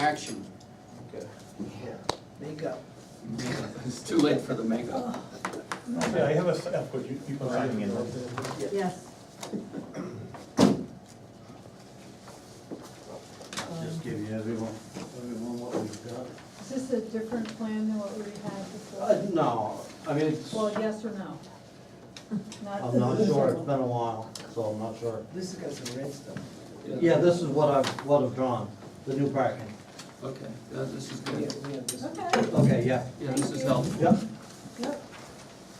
action. Okay. Makeup. It's too late for the makeup. Yeah, I have a, put you put something in. Yes. Just give you everyone what we've got. Is this a different plan than what we had before? No, I mean, Well, yes or no? I'm not sure, it's been a while, so I'm not sure. This has got some red stuff. Yeah, this is what I've drawn, the new parking. Okay, this is We good. have this. Okay, Okay, yeah. Yeah, this is helpful. Yep. yep.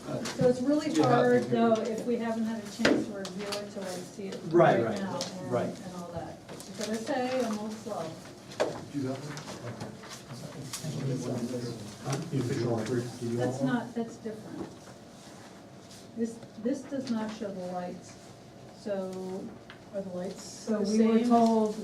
Uh, So it's really You have- hard, though, if we haven't had a chance to review it till I see it Right, right right, now right. and all that. But I say, I'm a little slow. You got The official record. That's not, that's different. This does not show the lights, so are the lights So the we were same? told,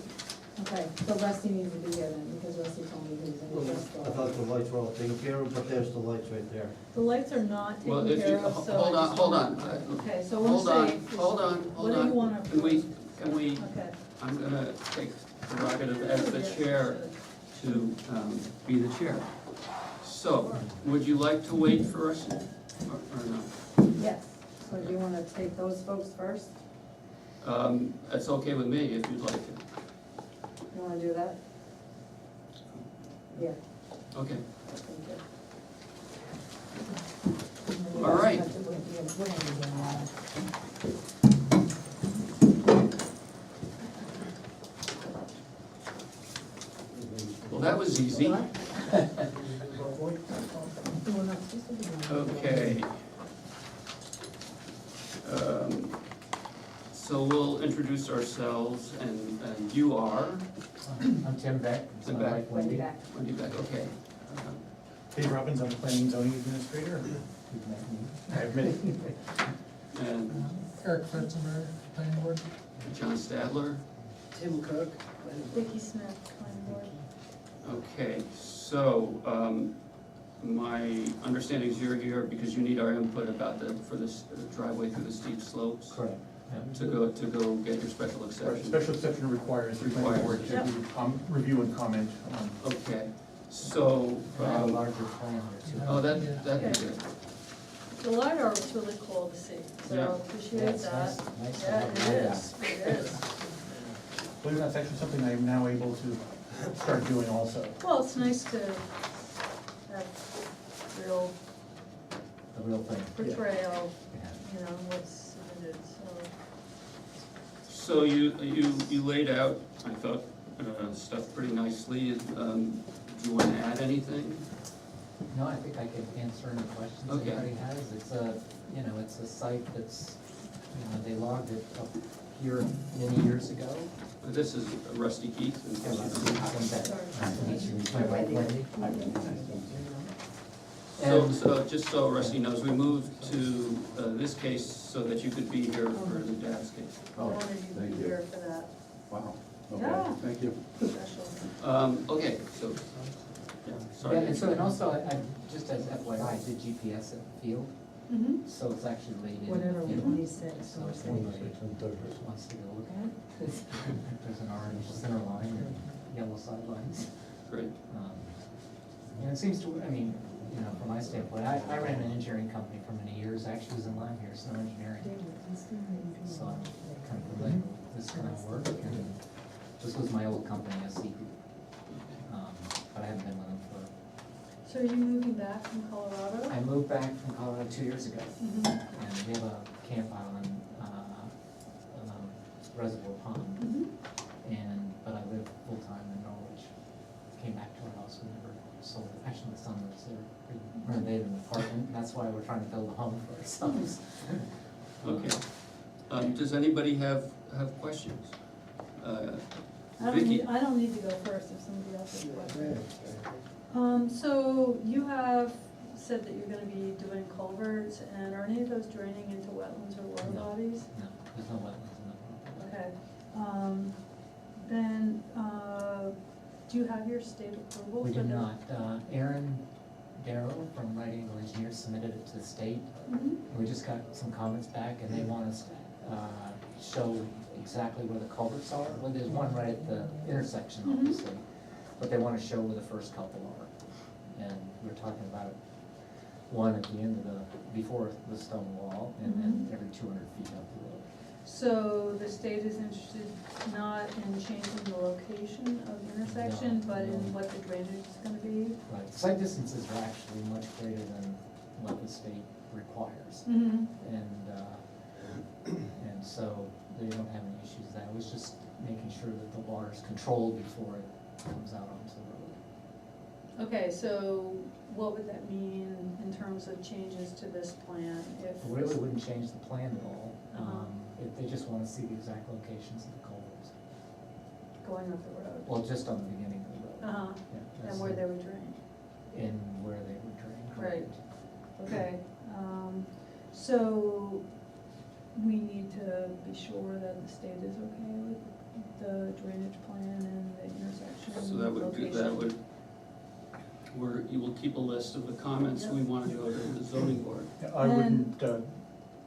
okay, so Rusty needs to be here then, because Rusty told me he was Well, gonna test I thought the lights were all taken care of, but there's the lights right there. The lights are not Well, taken if you, care of, so. hold I on, just hold want- on. Okay, so we'll Hold on, see. hold on, What hold do you on. wanna Can we, approve? okay, Okay. I'm gonna take prerogative as the Yes, chair to be the chair. So, would you like to wait for us or no? Yes, so do you wanna take those folks first? It's okay with me if you'd like to. You wanna do that? Yeah, Okay, thank you. all right. Well, that was easy. Okay. So we'll introduce ourselves, and you are? I'm Tim Beck. Tim Beck. Like Wendy Wendy. back. Wendy Beck, okay. Dave Robbins, I'm the planning and zoning administrator. You've met me. I've met, And Eric Fritzenberg, planning board. John Stadler. Tim Cook. Vicki Smith, planning board. Okay, so, my understanding is you're here because you need our input about for this driveway through the steep slopes? Correct. To go get your special exception? special exception requires the planning board to Yep. review and comment on. Okay, so, I have a larger plan here too. oh, that'd be good. The LiDAR was really cool to see, Yeah. so appreciate That's that. nice to Yeah, have it that. is, it is. Believe it or not, it's actually something I am now able to start doing also. Well, it's nice to have real The real thing. portrayal, Yeah. you know, what's submitted, so. So you laid out, I thought, stuff pretty nicely. Do you want to add anything? No, I think I can answer any questions Okay. anybody has. It's a, it's a site that's, they logged it up here many years ago. This is Rusty Keith. Tim Beck. Nice to meet you. My wife Wendy. So just so Rusty knows, we moved to this case so that you could be here for the dad's case. I wanted you to be here for that Wow. Yeah. Thank you. special. Okay, so, yeah, Yeah, sorry. and also, I just as FYI, I did GPS at the field, Mm-hmm. so it's actually laid in. Whatever the field. 26, So if anybody wants to go look at it, there's an orange center line and yellow sidelines. Great. And it seems to, from my standpoint, I ran an engineering company for many years, I actually was in Lyme here, snow engineering. So I'm kind of familiar with this kind of work, and this was my old company, SC Group. But I haven't been with them for, So are you moving back from Colorado? I moved back from Colorado 2 years ago, Mm-hmm. and we have a camp out on Reservoir Pond, but I live full-time in Norwich. Came back to our house, we never sold it, actually my son lives there, we renovated an apartment, that's why we're trying to build a home for ourselves. Okay. Does anybody have questions? Vicki? I don't need to go first if somebody else has questions. So you have said that you're gonna be doing culverts, and are any of those draining into wetlands or water No. bodies? No, there's no wetlands in the property. Okay. Then, do you have your state approval for We the? do not, Aaron Darrow from Right Angle Engineers submitted it to the state. Mhm. We just got some comments back, and they want us to show exactly where the culverts are. Well, there's one right at the intersection, Mhm. obviously. but they wanna show where the first couple are. And we're talking about one at the end of before the stone wall, and then every 200 feet up the road. So the state is interested not in changing the location of the intersection, No, but in no. what the drainage is gonna be? Right, site distances are actually much greater than what the state requires. Mm-hmm. And so they don't have any issues there. It was just making sure that the water's controlled before it comes out onto the road. Okay, so what would that mean in terms of changes to this plan if? It really wouldn't change the plan at all. Uh-huh. They just wanna see the exact locations of the culverts. Going up the road? Well, just on the beginning of the road. Uh-huh, Yeah, and that's where the- they would drain? And where they would drain. Right. Okay, so we need to be sure that the state is okay with the drainage plan and the intersection So that would, location? you will keep a list of the comments we wanna go to the zoning board. I wouldn't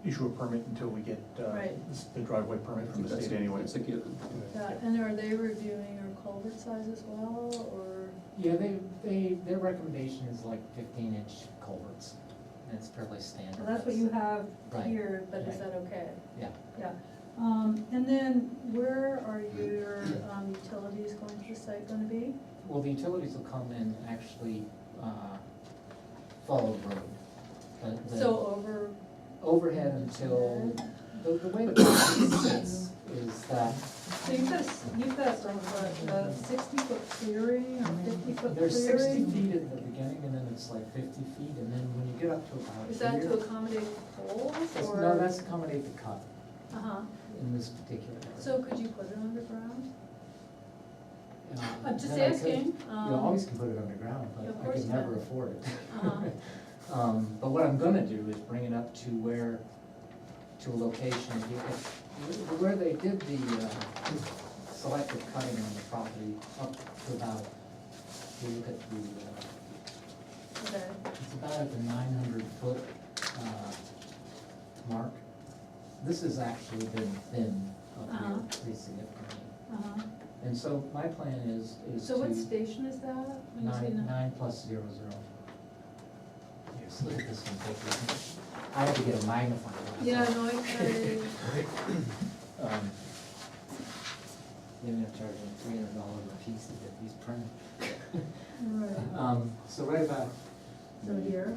issue a permit until we get Right. the driveway permit from the state anyway. That's a given. Yeah, and are they reviewing our culvert size as well, or? Yeah, their recommendation is like 15-inch culverts, and it's fairly standard. Well, that's what you have Right. here, but is Right. that okay? Yeah. Yeah, and then where are your utilities going to the site gonna be? Well, the utilities will come and actually follow the road. The So overhead until, the way the property sits is that So you've got like a 60-foot clearing or 50-foot clearing? there's 60 feet at the beginning, and then it's like 50 feet, and then when you get up to about here. Is that to accommodate the poles, or? No, that's accommodate the cut Uh-huh, in this particular area. so could you put it underground? Uh, I'm just then I could- asking. You always can put it underground, Of but I course could you never can. afford it. Uh-huh. But what I'm gonna do is bring it up to to a location, where they did the selective cutting on the property up to about, if you look at the, Okay, it's about at the 900-foot mark. This has actually been thin up here Uh-huh. pretty significantly. uh-huh. And so my plan is So what station is that? When you say nine plus 00. Yes, look at this one quickly. I had to get a magnifying glass. Yeah, no, I, They're gonna charge me $300 a piece to get these printed. right, So right about, so here?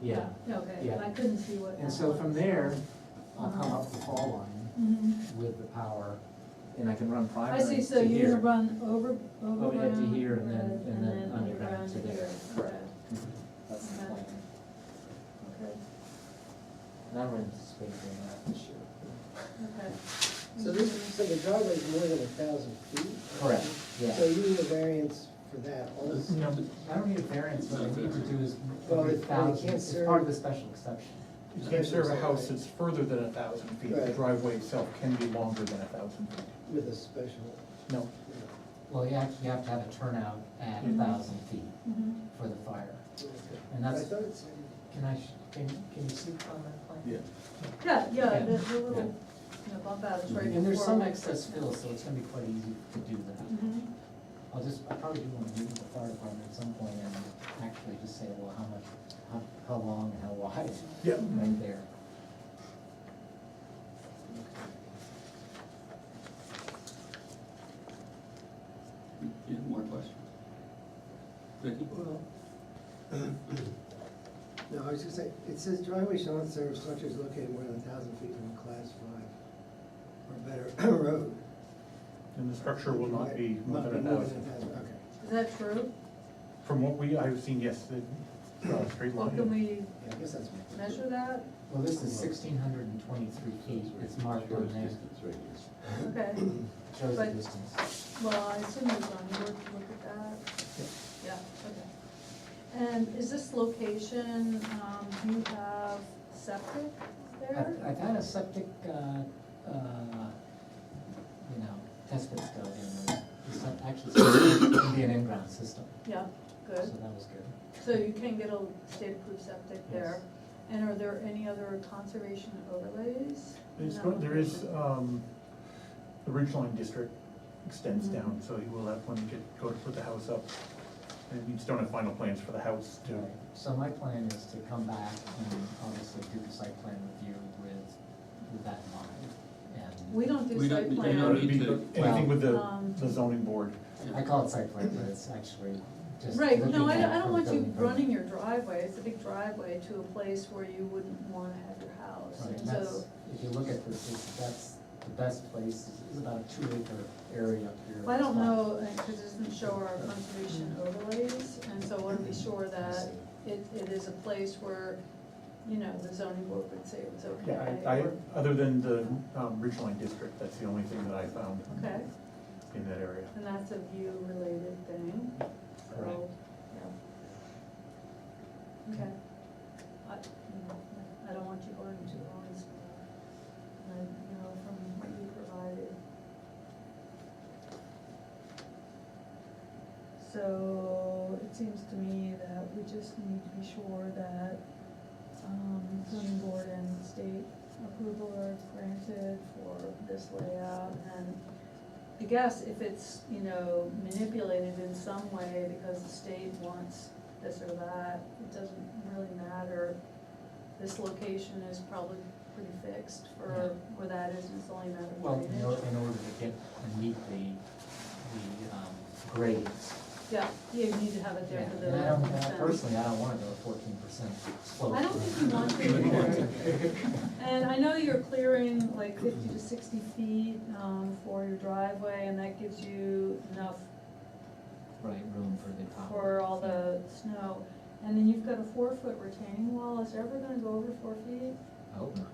yeah, Okay, Yeah. I couldn't see what. and that so was. from there, I'll come up the fall line Mhm. with the power, and I can run I primary see, so to you're here. gonna run overhead Overhead to here and then- overhead, and then underground to there. Okay, That's the Okay. plan. okay, And I'm anticipating doing that this year. okay. So so the driveway's more than 1,000 feet? Correct, yeah. So you need a variance for that also? No, I don't need a variance, what I need to do is Well, every it- you 1,000, can't it's serve- part of the special exception. you can't serve a house that's further than 1,000 feet. The Right. driveway itself can be longer than 1,000 feet. With a special, No, Well, you have to have a turnout at Mhm. 1,000 feet Mhm. for the fire. And I that's, thought it said, can you see on that plan? yeah. Yeah, Yeah. the little, bump out is right before. And there's some excess fill, so it's gonna be quite easy to do that. Mhm. I probably do wanna meet with the fire department at some point and actually just say, well, how long and how wide? Yeah. Right there. You have more questions? Vicky? well, no, I was gonna say, it says driveway shall not serve structures located more than 1,000 feet from a class 5 or better road. And the structure will not be more than More 1,000. 1,000, okay. Is that true? From what I've seen, yes, the straight Well, line. can we Yeah, I guess that's. measure that? Well, this is 1,623 feet, it's marked on there, Okay, shows the But- distance. well, I assume it's on here to look at that. Yeah, okay. And is this location, do you have septic there? I've had a septic, test pits go in, it's not actually, it's gonna be an in-ground system, Yeah, so good. that was good. So you can get a state-approved septic there. Yes. And are there any other conservation overlays? in that There is, location? the ridgeline district extends down, so you will have when you go to put the house up. And you just don't have final plans for the house to. Right. So my plan is to come back and obviously do the site plan review with that in mind. And We don't do We don't- site you plan. don't need to- Anything with Um, the zoning board. I call it site plan, but it's actually just Right, looking no, I at don't, it I don't from want you building permit. running your driveway, it's a big driveway to a place where you wouldn't wanna have your house. Right, And and that's, so, if you look at this, that's the best place, is about a 2-acre area up here. I don't know, cause it doesn't show our conservation overlays, and so I wanna be sure that it is a place where, you know, the zoning board would say it was Yeah, okay. or- other than the Ridgeline district, that's the only thing that I found Okay, in that area. and that's a view-related thing, Correct. so, yeah. Okay. I don't want you going too long, you know, from what you provided. So, it seems to me that we just need to be sure that, zoning board and state approval are granted for this layout, and I guess if it's, you know, manipulated in some way because the state wants this or that, it doesn't really matter. This location is probably pretty fixed for where that is, and it's only a matter of Well, drainage. in order to get and meet the grades. Yeah, you need to have it there Yeah, for the and I don't, fence. personally, I don't wanna go 14% slope. I don't think you want to. And I know you're clearing like 50 to 60 feet, for your driveway, and that gives you enough Right, room for the top. for all the snow. And then you've got a 4-foot retaining wall, is it ever gonna go over 4 feet? I hope not.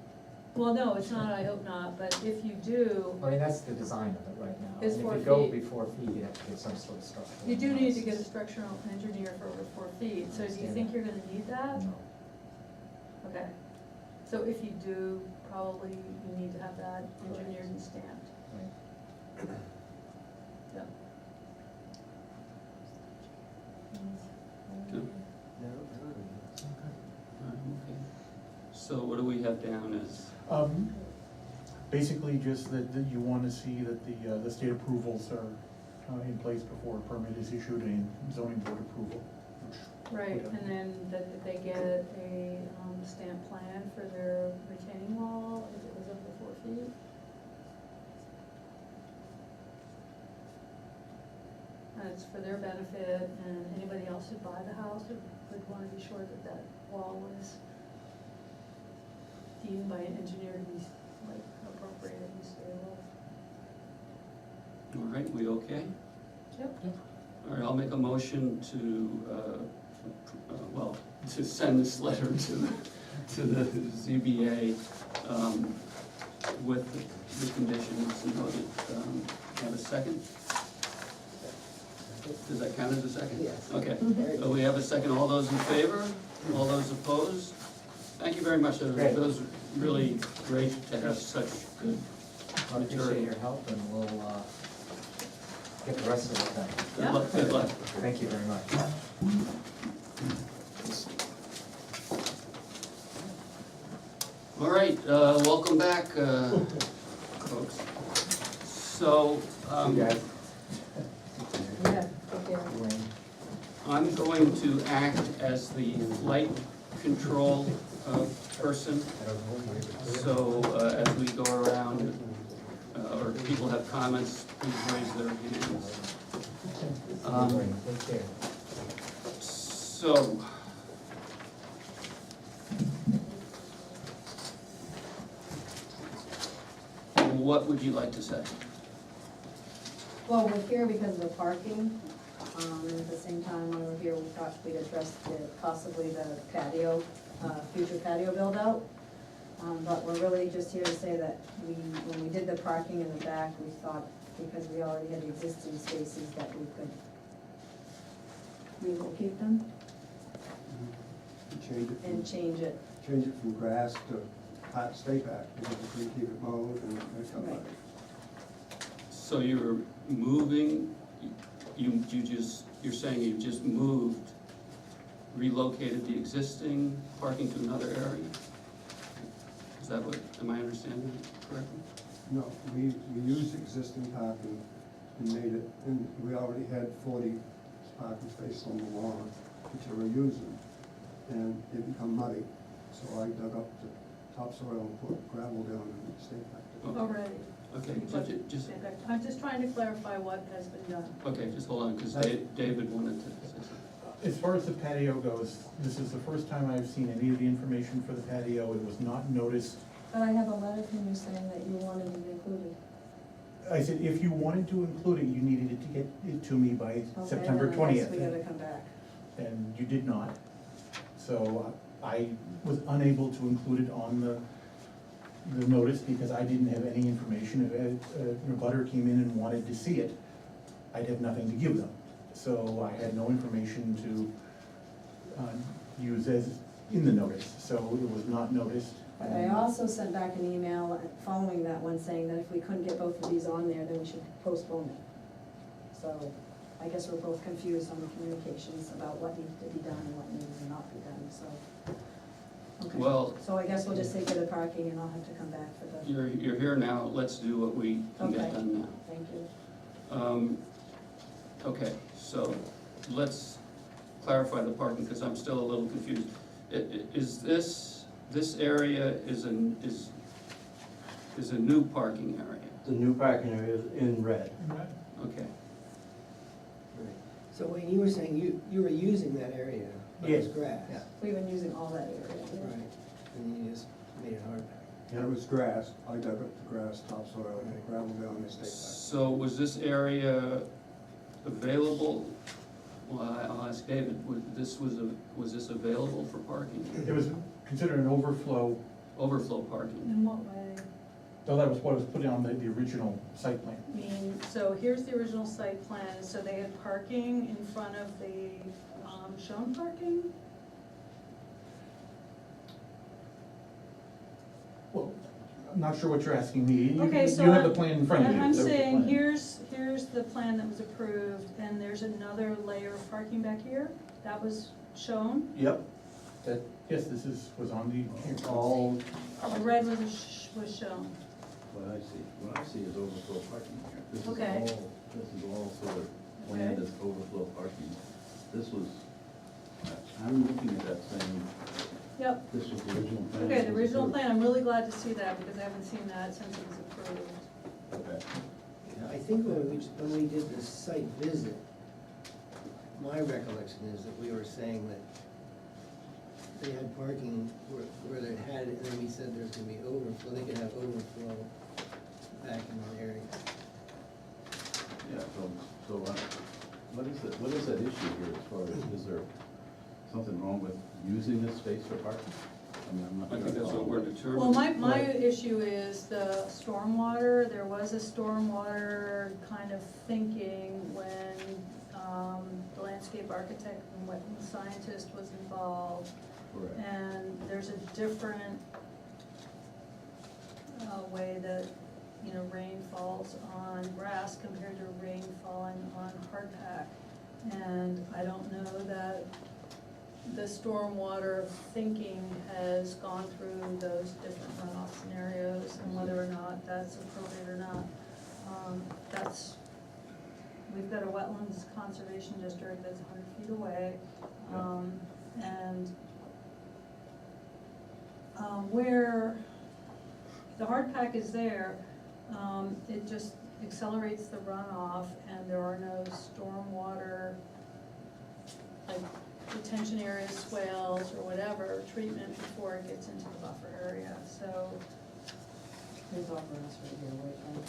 Well, no, it's not, I hope not, but if you do, I mean, that's the design of it right now. It's And 4 If you go feet. before feet, you have to get some sort of structural. you do need to get a analysis. structural engineer for over 4 feet, so do you Understand think that. you're gonna need that? No. Okay, so if you do, probably you need to have that engineered and stamped, Right. yeah. Good. No, no. Okay. So what do we have down as, Basically just that you want to see that the state approvals are in place before a permit is issued and zoning board approval. which we Right, don't and then that they get a stamp plan for their retaining wall, if it was over 4 feet. And it's for their benefit, and anybody else who'd buy the house would wanna be sure that that wall was deemed by an engineer to be like appropriate and stable. all right, we okay? Yep. All right, I'll make a motion to, well, to send this letter to the ZBA, with the conditions noted. Have a second? Does that count as a second? Yes. Okay, so we have a second. All those in favor? All those opposed? Thank you very much. Great. It was really great to have such good I appreciate material. your help, and we'll, get the rest of it done. Good luck, good luck. Thank you very much. All right, welcome back, folks. So, Yeah, okay. I'm going to act as the flight control person. So as we go around, or people have comments, please raise their hands. Take care. So, what would you like to say? Well, we're here because of the parking, and at the same time, when we're here, we thought we'd address possibly the patio, future patio build out. But we're really just here to say that when we did the parking in the back, we thought, because we already had existing spaces, that we could relocate them and change it. Change it from grass to stay back, because if we keep it mowed and stuff like that. So you're moving, you're saying you just moved, relocated the existing parking to another area? Is that what, am I understanding that correctly? No, we use existing parking and made it, and we already had 40 parking spaces on the lawn, which they were using, and it become muddy. So I dug up the topsoil and put gravel down and stayed back there. Already. Okay, just, I'm just trying to clarify what has been done. okay, just hold on, because David wanted to say something. As far as the patio goes, this is the first time I've seen any of the information for the patio. It was not noticed. But I have a letter from you saying that you wanted it included. I said, if you wanted to include it, you needed it to get it to me by Okay, September then I guess 20th. we gotta come back. And you did not. So I was unable to include it on the notice because I didn't have any information. If a butter came in and wanted to see it, I'd have nothing to give them. So I had no information to use as in the notice, so it was not noticed. But I also sent back an email following that one saying that if we couldn't get both of these on there, then we should postpone it. So I guess we're both confused on the communications about what needed to be done and what needed to not be done, so. Okay. Well, So I guess we'll just take care of the parking and I'll have to come back for the, you're here now, let's do what we can get Okay. done now. thank you. Okay, so let's clarify the parking, because I'm still a little confused. Is this area is a new parking area? The new parking area is in red. Okay, Right. So when you were saying you were using that area, but it was Yes. grass. Yeah. We've been using all that area. Right, and you just made it hard back. And it was grass, I dug up the grass, topsoil, and gravel down and stayed back. so was this area available? Well, I'll ask David, was this available for parking? It was considered an overflow, Overflow parking? In what way? so that was what was put on the original site plan. I mean, so here's the original site plan, so they had parking in front of the, shown parking? Well, I'm not sure what you're asking me. You Okay, so have the plan in front of you. I'm That was the saying, plan. here's the plan that was approved, and there's another layer of parking back here, that was shown. Yep. Yes, this was on the, All, The red was shown. What I see is overflow parking here. This is Okay. all sort of planned Okay. as overflow parking. This was, I'm looking at that saying, Yep, this was the original plan. okay, the This was original approved. plan, I'm really glad to see that, because I haven't seen that since it was approved. Okay. Yeah, I think when we did the site visit, my recollection is that we were saying that they had parking where they had it, and then we said there's gonna be overflow, they could have overflow back in that area. Yeah, what is that issue here as far as, is there something wrong with using this space for parking? I mean, I'm not I think that's what we're determining. Well, my issue is the stormwater. There was a stormwater kind of thinking when the landscape architect and wetland scientist was involved. Correct. And there's a different way that, rain falls on grass compared to rain falling on hardpack. And I don't know that the stormwater thinking has gone through those different runoff scenarios and whether or not that's appropriate or not. We've got a wetlands conservation district that's 100 feet away. And where the hardpack is there, it just accelerates the runoff and there are no stormwater, like retention areas, swales, or whatever, treatment before it gets into the buffer area, so There's all grass right here, right?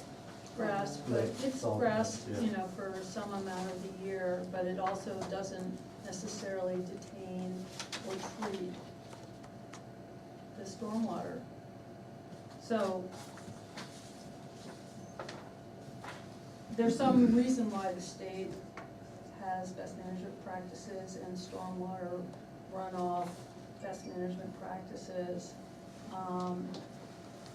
grass, but Right. it's All grass, yeah. for some amount of the year, but it also doesn't necessarily detain or treat the stormwater. So there's some reason why the state has best management practices and stormwater runoff best management practices.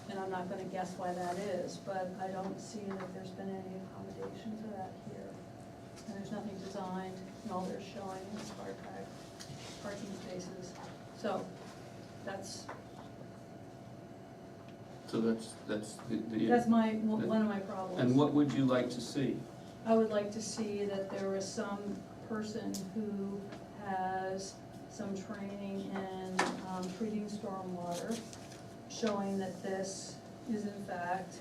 And I'm not gonna guess why that is, but I don't see that there's been any accommodation for that here. And there's nothing designed, and all they're showing is hardpack parking spaces. So that's So that's the. one of my problems. And what would you like to see? I would like to see that there is some person who has some training in treating stormwater, showing that this is in fact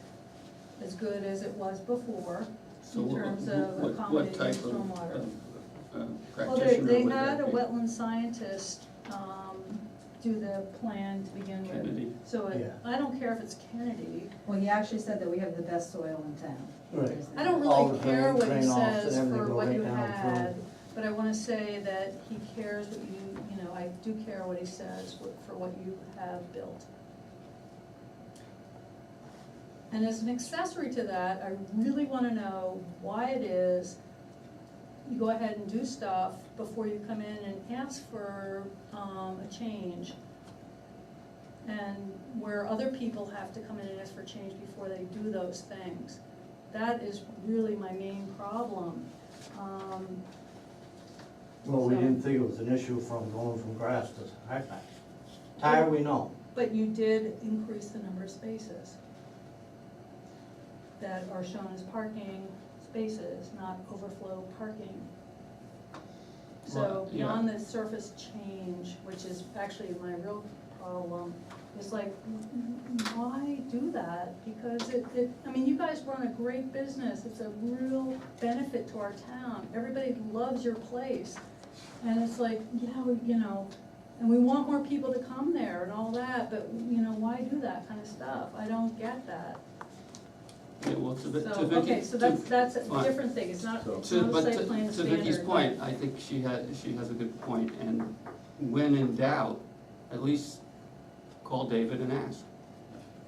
as good as it was before So in terms of what accommodating type stormwater. of Well, practitioner they would had a that be? wetland scientist, do the plan to begin with. Kennedy? So Yeah. I don't care if it's Kennedy, Well, he actually said that we have the best soil in town. Right. I don't All really the care what he drain-offs and says everything for go what right you down through. had, but I wanna say that he cares what you know, I do care what he says for what you have built. And as an accessory to that, I really wanna know why it is you go ahead and do stuff before you come in and ask for, a change. And where other people have to come in and ask for change before they do those things. That is really my main problem. Well, we didn't think it was an issue from going from grass to high patch. Tire, we know. But you did increase the number of spaces that are shown as parking spaces, not overflow parking. So Well, yeah. beyond the surface change, which is actually my real problem, is like, why do that? Because I mean, you guys run a great business, it's a real benefit to our town, everybody loves your place. And it's like, yeah, you know, and we want more people to come there and all that, but, you know, why do that kind of stuff? I don't get that. Yeah, well, to So, Vicky. okay, so that's a fine. different thing, it's not, So- it's not a But site plan to standard. Vicky's point, I think she has a good point, and when in doubt, at least call David and ask.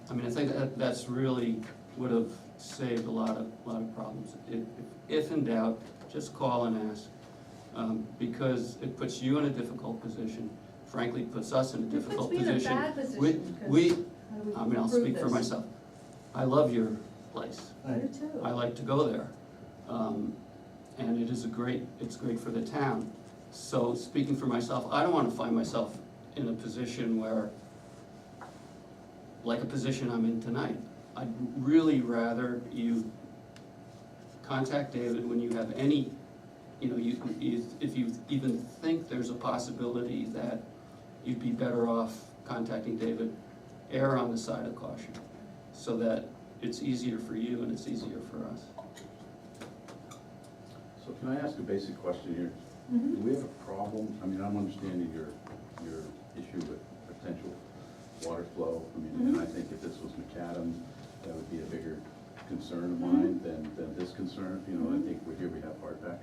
I mean, I think that's really would have saved a lot of problems. If in doubt, just call and ask, because it puts you in a difficult position, frankly, puts us in a difficult position. It puts me in a bad We- position, We, because how do we I mean, I'll improve speak for this? myself, I love your place. I do too. I like to go there. And it is it's great for the town. So speaking for myself, I don't wanna find myself in a position where, like a position I'm in tonight. I'd really rather you contact David when you have any, you know, if you even think there's a possibility that you'd be better off contacting David, err on the side of caution, so that it's easier for you and it's easier for us. So can I ask a basic question here? Mhm. Do we have a problem, I mean, I'm understanding your issue with potential water flow. I mean, and I think if this was macadam, that would be a bigger concern of mine than this concern. You know, I think we have hardback.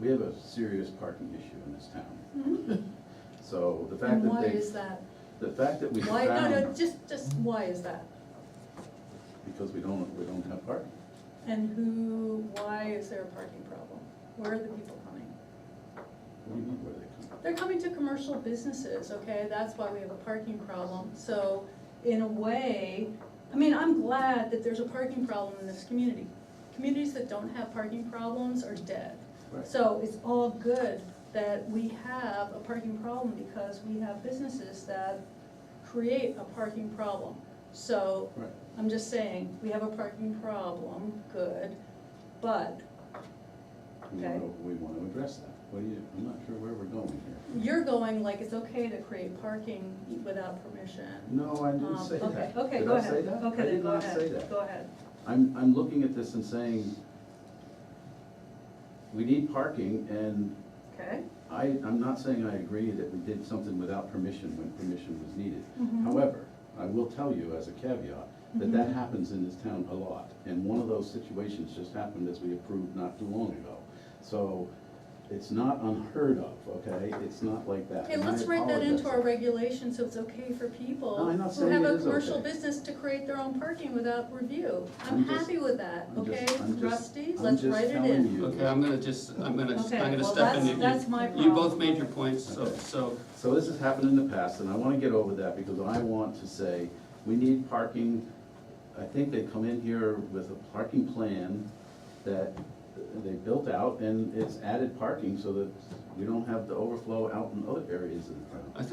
We have a serious parking issue in this town. Mhm. So the fact And that why they, is that? the fact that we Why, no, found, just why is that? because we don't have parking. And why is there a parking problem? Where are the people coming? What do you mean, where they come? They're coming to commercial businesses, okay, that's why we have a parking problem. So, in a way, I mean, I'm glad that there's a parking problem in this community. Communities that don't have parking problems are dead. Right. So it's all good that we have a parking problem because we have businesses that create a parking problem. So, Right. I'm just saying, we have a parking problem, good, but Okay. We want to address that. I'm not sure where we're going here. you're going like it's okay to create parking without permission. No, I didn't say Okay, that. okay, Did go I say ahead, that? okay, I then did go not say ahead, that. go ahead. I'm looking at this and saying, we need parking, and Okay. I'm not saying I agree that we did something without permission when permission was needed. Mhm. However, I will tell you as a caveat, that Mhm. happens in this town a lot. And one of those situations just happened as we approved not too long ago. So it's not unheard of, okay? It's not like that. Okay, And I let's write that into our apologize. regulations, so it's okay for people No, I'm not who saying have it a is commercial okay. business to create their own parking without review. I'm I'm just- happy with that, I'm just- okay? I'm just- Rusty, I'm let's just write it telling in. you. Okay, I'm gonna Okay, step in. well, that's my You both problem. made your points, so, Okay. so, So this has happened in the past, and I wanna get over that because I want to say, we need parking. I think they come in here with a parking plan that they built out, and it's added parking so that we don't have the overflow out in other areas of the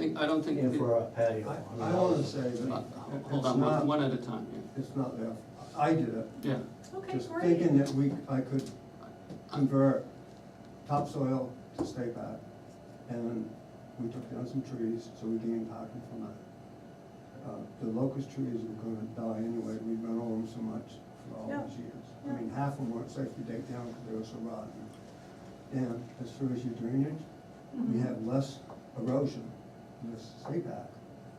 town. I don't think. And for a patio. I wanna say Uh, that Hold it's on, not, one at a time, yeah. it's not their, I did it, Yeah, Okay, just great. thinking that I could convert topsoil to stay back. And we took down some trees, so we gained parking from that. The locust trees were gonna die anyway, we'd run over them so much for all Yeah. these years. Yeah. I mean, half of them weren't safe to take down because they were so rotten. And as far as your drainage, we Mhm. had less erosion, less stay back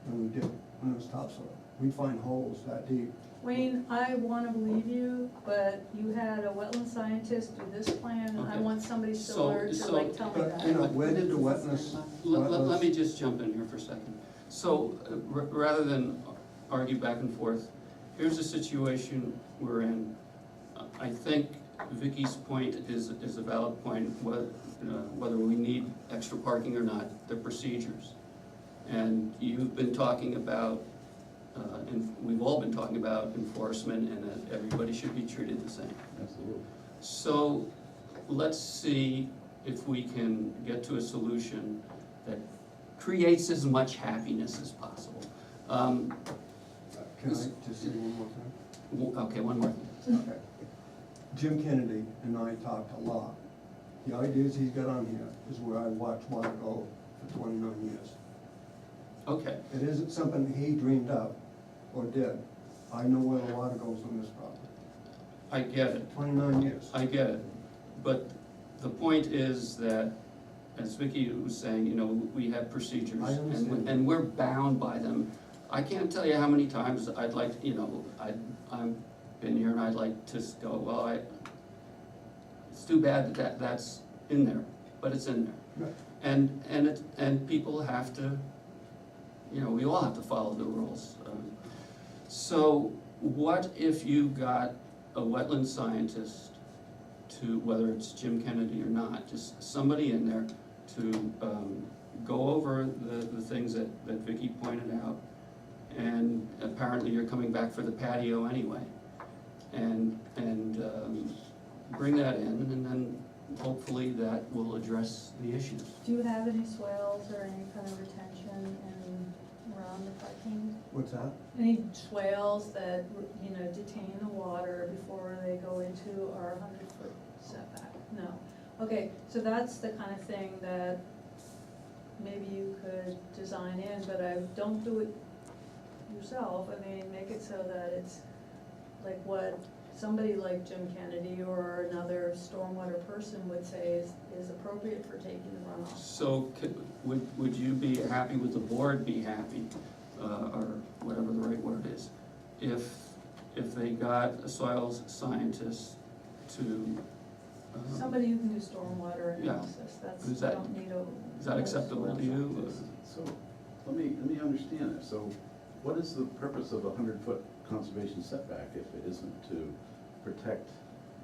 than we did when it was topsoil. We'd find holes that deep. Wayne, I wanna believe you, but you had a wetland scientist do this plan, and I Okay. want somebody So- similar to so- like tell me But, you know, that. where did the wetness? let me just jump in here for a second. So, rather than argue back and forth, here's the situation we're in. I think Vicky's point is a valid point, whether we need extra parking or not, the procedures. And you've been talking about, and we've all been talking about enforcement and that everybody should be treated the same. Absolutely. So, let's see if we can get to a solution that creates as much happiness as possible. Can I just say one more thing? Okay, one more thing. Okay. Jim Kennedy and I talked a lot. The ideas he's got on here is where I watched water go for 29 years. Okay, It isn't something he dreamed up or did. I know where the water goes on this property. I get it, 29 years. I get it. But the point is that, as Vicky was saying, you know, we have procedures. I understand. And we're bound by them. I can't tell you how many times I'd like, you know, I've been here and I'd like to go, well, it's too bad that that's in there, but it's in there. Right. And people have to, you know, we all have to follow the rules. So what if you got a wetland scientist to, whether it's Jim Kennedy or not, just somebody in there to go over the things that Vicky pointed out, and apparently you're coming back for the patio anyway, and bring that in, and then hopefully that will address the issues. Do you have any swales or any kind of retention in, around the parking? What's that? Any swales that, you know, detain the water before they go into our 100-foot setback? No. Okay, so that's the kind of thing that maybe you could design in, but don't do it yourself. I mean, make it so that it's like what somebody like Jim Kennedy or another stormwater person would say is appropriate for taking the runoff. So would you be happy, would the board be happy, or whatever the right word is, if they got a soils scientist to Somebody who can do stormwater Yeah. analysis, that's, Is you that- don't need a. is that acceptable to you? So, let me understand this. So, what is the purpose of a 100-foot conservation setback if it isn't to protect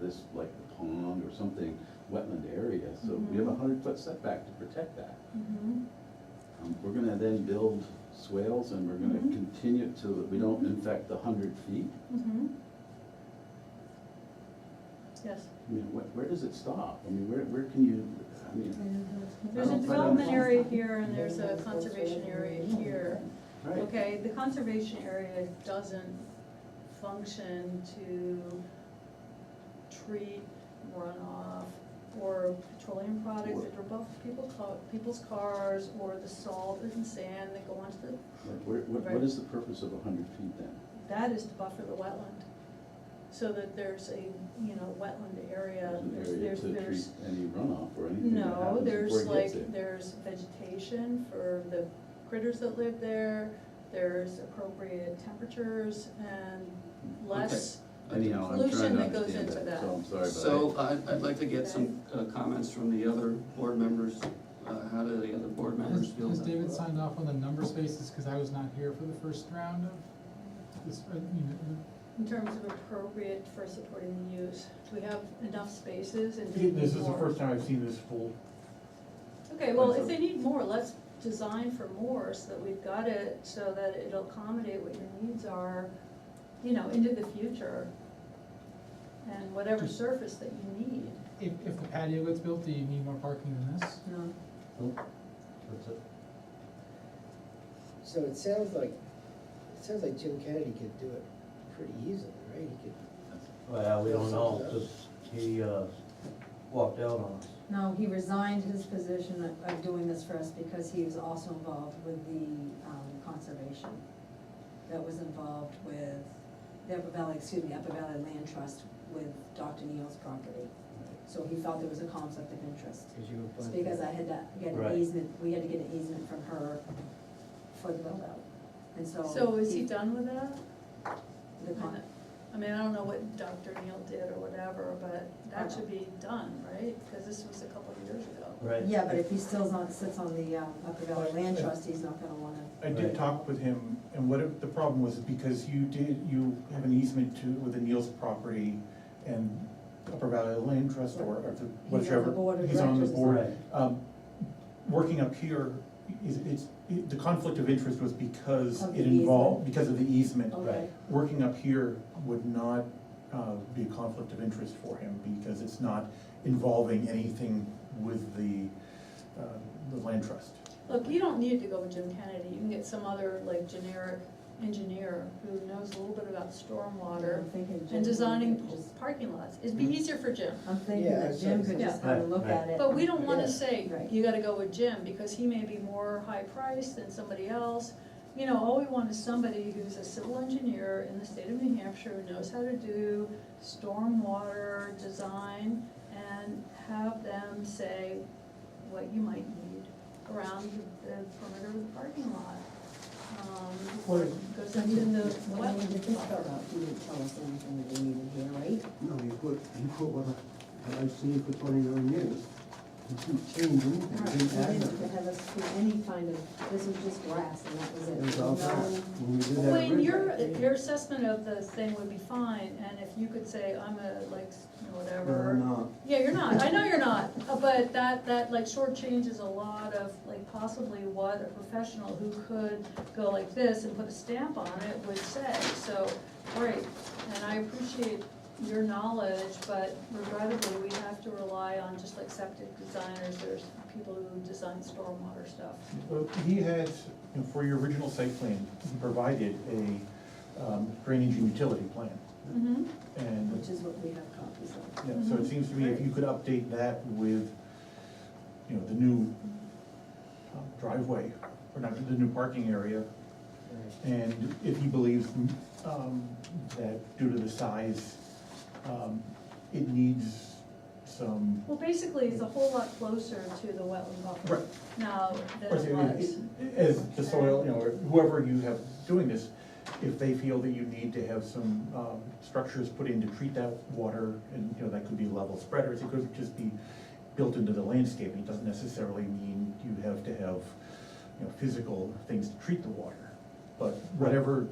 this, like the pond or something, wetland area? So we have a 100-foot setback to protect that. Mhm. We're gonna then build swales and we're gonna Mhm. continue so that we don't infect the 100 feet? Mhm. Yes. I mean, where does it stop? I mean, where can you, I mean, There's a I don't- development area here and there's a conservation area here. right? Okay, the conservation area doesn't function to treat runoff or petroleum products that drip off people's cars, or the salt and sand that go onto the, What is the purpose of 100 feet then? that is to buffer the wetland. So that there's a, you know, wetland area. There's an area to treat There's any runoff or anything that no, happens there's before it gets like, there. there's vegetation for the critters that live there, there's appropriate temperatures and less Anyhow, I'm pollution trying to that goes understand into that. so I'm sorry, but So I'd like to get some comments from the other board members. How do the other board members feel Has about it? David signed off on the number of spaces, because I was not here for the first round of this, In terms of appropriate for supporting the use, do we have enough spaces and do we need This is the more? first time I've seen this full. Okay, well, if they need more, let's design for more so that we've got it, so that it'll accommodate what your needs are, you know, into the future. And whatever surface that you need. if the patio gets built, do you need more parking than this? No. That's it. So it sounds like Jim Kennedy could do it pretty easily, right? He could, Well, we don't know, because he, walked out on us. No, he resigned his position of doing this for us because he was also involved with the conservation. That was involved with the Upper Valley Land Trust with Dr. Neal's property. So he felt there was a conflict of interest. cause you were. It's because I had to get an Right. easement, we had to get an easement from her for the build out. And so. So is he done with that? The con, I mean, I don't know what Dr. Neal did or whatever, but that should be done, right? Because this was a couple of years ago. Right. yeah, but if he still sits on the Upper Valley Land Trust, he's not gonna wanna. I did Right. talk with him, and the problem was because you have an easement with the Neal's property and Upper Valley Land Trust or the, He's on the whichever, board of he's on the directors. board. Right. Working up here, the conflict of interest was because Of the it involved, easement. because of the easement. Okay, Working up here would not be a conflict of interest for him because it's not involving anything with the land trust. Look, you don't need to go with Jim Kennedy, you can get some other like generic engineer who knows a little bit about stormwater I'm thinking Jim and designing could just- parking lots. It'd be easier for Jim. I'm thinking Yeah, that Jim could just Yeah. come and look Right, at it. But we don't wanna Yeah. say, Right. you gotta go with Jim, because he may be more high priced than somebody else. You know, all we want is somebody who's a civil engineer in the state of New Hampshire, who knows how to do stormwater design, and have them say what you might need around the perimeter of the parking lot. Before it goes into the What we did this wetland build buffer. out, he didn't tell us anything that they needed here, right? No, he put what I've seen for 29 years. He didn't change anything, Right, he he didn't add didn't nothing. have us do any kind of, this was just grass and that was it. It was all No- grass. When we did that Wayne, originally- your assessment of the thing would be fine, and if you could say, I'm a, like, No, whatever. I'm not. Yeah, you're not, I know you're not, but that like shortchanges a lot of, like, possibly what a professional who could go like this and put a stamp on it would say, so, great. And I appreciate your knowledge, but regrettably, we have to rely on just like septic designers, there's people who design stormwater stuff. Well, he had, for your original site plan, he provided a drainage and utility plan. Mm-hmm. And, Which is what we have copies of. yeah, so it seems to me if you could update that with, the new driveway, or not, the new parking area, and if he believes, that due to the size, it needs some. Well, basically, it's a whole lot closer to the wetland buffer Right. now than Or it say, was. as the soil, or whoever you have doing this, if they feel that you need to have some structures put in to treat that water, and, that could be level spreaders, it could just be built into the landscaping, it doesn't necessarily mean you have to have, physical things to treat the water. But whatever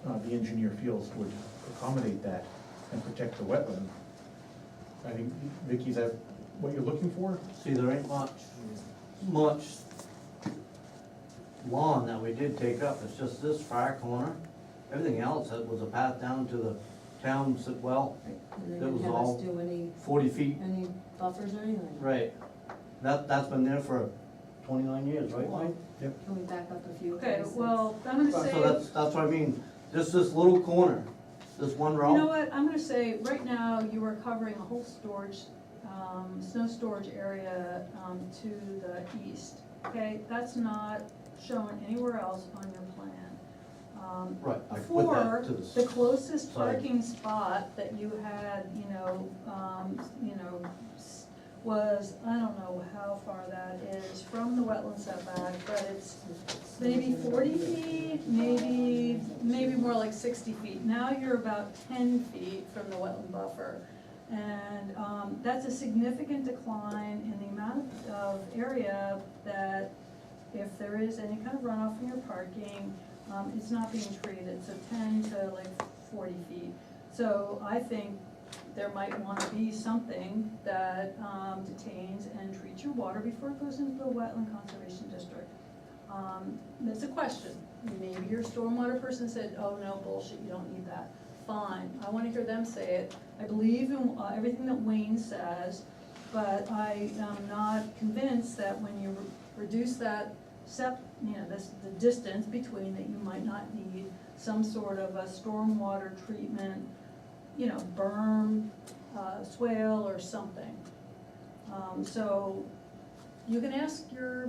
the engineer feels would accommodate that and protect the wetland. I think, Vicky, is that what you're looking for? See, there ain't much lawn that we did take up, it's just this far corner. Everything else, it was a path down to the town's well, Right, and they That didn't was have us all- do any 40 feet. buffers or anything. Right. That's been there for 29 years, right, Mike? Can we back up a few Okay, places? well, I'm gonna say. So that's what I mean, just this little corner, this one row. You know what, I'm gonna say, right now, you are covering a whole storage, snow storage area, to the east, okay? That's not shown anywhere else on your plan. Right, I put Before, that to the the closest side. parking spot that you had, was, I don't know how far that is from the wetland setback, but it's maybe 40 feet, maybe more like 60 feet. Now you're about 10 feet from the wetland buffer. And that's a significant decline in the amount of area that if there is any kind of runoff from your parking, it's not being treated, so 10 to like 40 feet. So I think there might wanna be something that detains and treats your water before it goes into the wetland conservation district. That's a question. Maybe your stormwater person said, oh no, bullshit, you don't need that. Fine, I wanna hear them say it. I believe in everything that Wayne says, but I am not convinced that when you reduce that the distance between that you might not need, some sort of a stormwater treatment, berm, swale or something. So you can ask your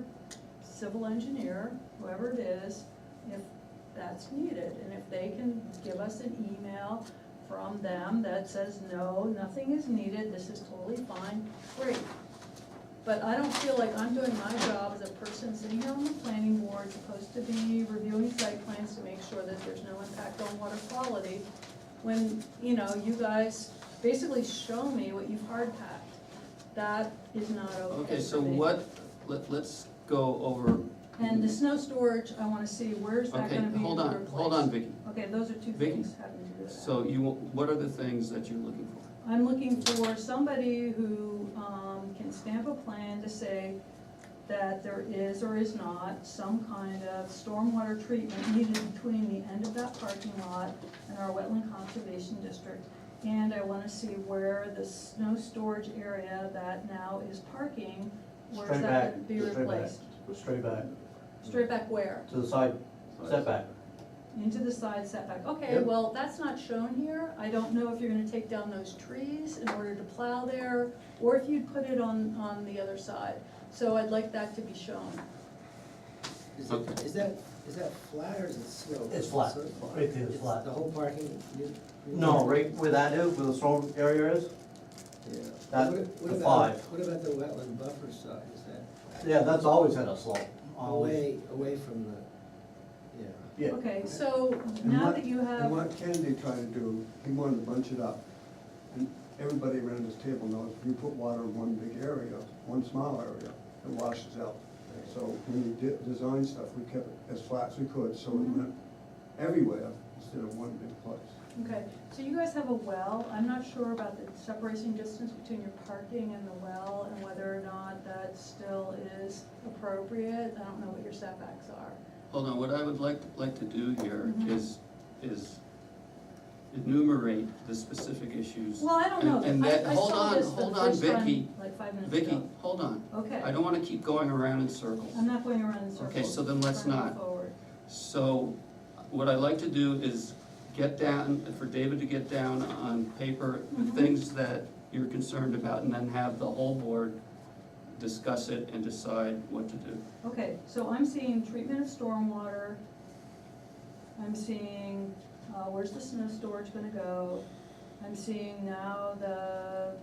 civil engineer, whoever it is, if that's needed, and if they can give us an email from them that says, no, nothing is needed, this is totally fine, great. But I don't feel like I'm doing my job as a person sitting here on the planning board, supposed to be reviewing site plans to make sure that there's no impact on water quality, when, you guys basically show me what you've hard packed. That is not okay Okay, so for me. let's go over. And the snow storage, I wanna see, where's that Okay, gonna be hold on, replaced? Vicky. Okay, those are two Vicky, things having to do with that. So what are the things that you're looking for? I'm looking for somebody who, can stamp a plan to say that there is or is not some kind of stormwater treatment needed between the end of that parking lot and our wetland conservation district. And I wanna see where the snow storage area that now is parking, where's Straight that back, gonna be straight back, replaced? straight back, Straight back where? to the side setback. Into the side setback, okay, Yep. well, that's not shown here, I don't know if you're gonna take down those trees in order to plow there, or if you'd put it on the other side, so I'd like that to be shown. Is that flat or is it sloped? It's flat. So- Right there, it's flat. The whole parking? No, right where that is, where the storm area is, Yeah. That- What the about- five. What about the wetland buffer side, is that yeah, that's always had a slope. away from the, yeah? Yeah. Okay, so And now what- that you And have, what Kennedy tried to do, he wanted to bunch it up. And everybody around this table knows, if you put water in one big area, one small area, it washes out. So when we designed stuff, we kept it as flat as we could, so it Mhm. went everywhere instead of one big place. okay, so you guys have a well, I'm not sure about the separation distance between your parking and the well, and whether or not that still is appropriate, I don't know what your setbacks are. Hold on, what I would like to do here Mhm. is enumerate the specific issues. Well, I don't know, And that, I hold saw on, this for hold the on, first time, Vicky, like 5 minutes ago. Vicky, hold on. Okay. I don't wanna keep going around in circles. I'm not going around in circles. Okay, so then let's Trying to not. move forward. So what I'd like to do is get down, for David to get down on paper the Mhm. things that you're concerned about, and then have the whole board discuss it and decide what to do. Okay, so I'm seeing treatment of stormwater. I'm seeing, where's the snow storage gonna go? I'm seeing now the,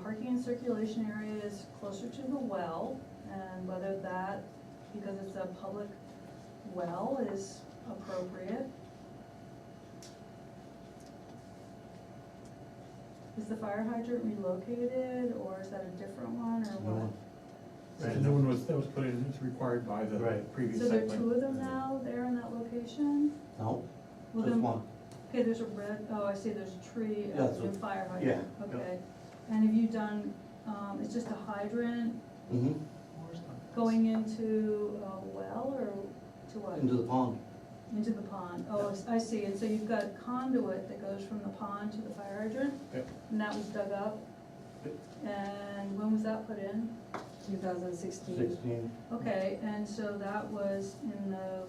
parking and circulation area is closer to the well, and whether that, because it's a public well, is appropriate. Is the fire hydrant relocated, or is that a different one, or No what? one. The new one that was put in, it's required by the Right. previous So there site are plan. two of them now there in that location? No, Well, just then- one. Okay, there's a red, oh, I see, there's a tree, Yeah, a so- new fire hydrant, yeah, yeah. okay. And have you done, it's just a hydrant Mm-hmm, going into a well, or to what? into the pond. Into the pond, oh, I see, and so you've got conduit that goes from the pond to the fire hydrant? Yep. And that was dug up? Yep. And when was that put in? 2016. 16. Okay, and so that was in the